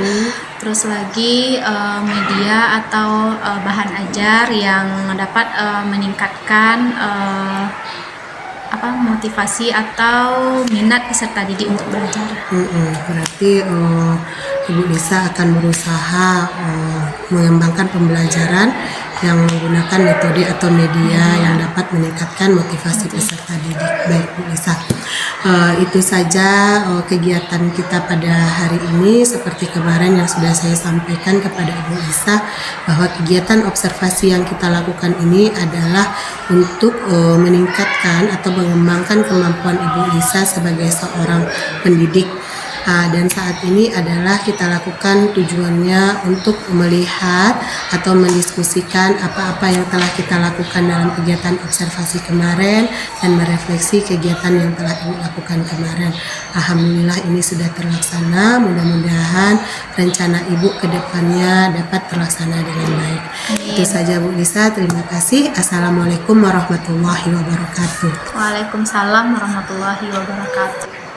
terus lagi media atau bahan ajar yang dapat meningkatkan motivasi atau minat peserta didik untuk belajar. Berarti Ibu Lisa akan berusaha mengembangkan pembelajaran yang menggunakan metode atau media yang dapat meningkatkan motivasi peserta didik. Baik Bu Lisa, itu saja kegiatan kita pada hari ini. Seperti kemarin yang sudah saya sampaikan kepada Ibu Lisa, bahwa kegiatan observasi yang kita lakukan ini adalah untuk meningkatkan atau mengembangkan kemampuan Ibu Lisa sebagai seorang pendidik. Dan saat ini adalah kita lakukan tujuannya untuk melihat atau mendiskusikan apa-apa yang telah kita lakukan dalam kegiatan observasi kemarin dan merefleksi kegiatan yang telah Ibu lakukan kemarin. Alhamdulillah ini sudah terlaksana, mudah-mudahan rencana Ibu ke depannya dapat terlaksana dengan baik. Itu saja Bu Lisa, terima kasih. Assalamualaikum warahmatullahi wabarakatuh. Waalaikumsalam warahmatullahi wabarakatuh.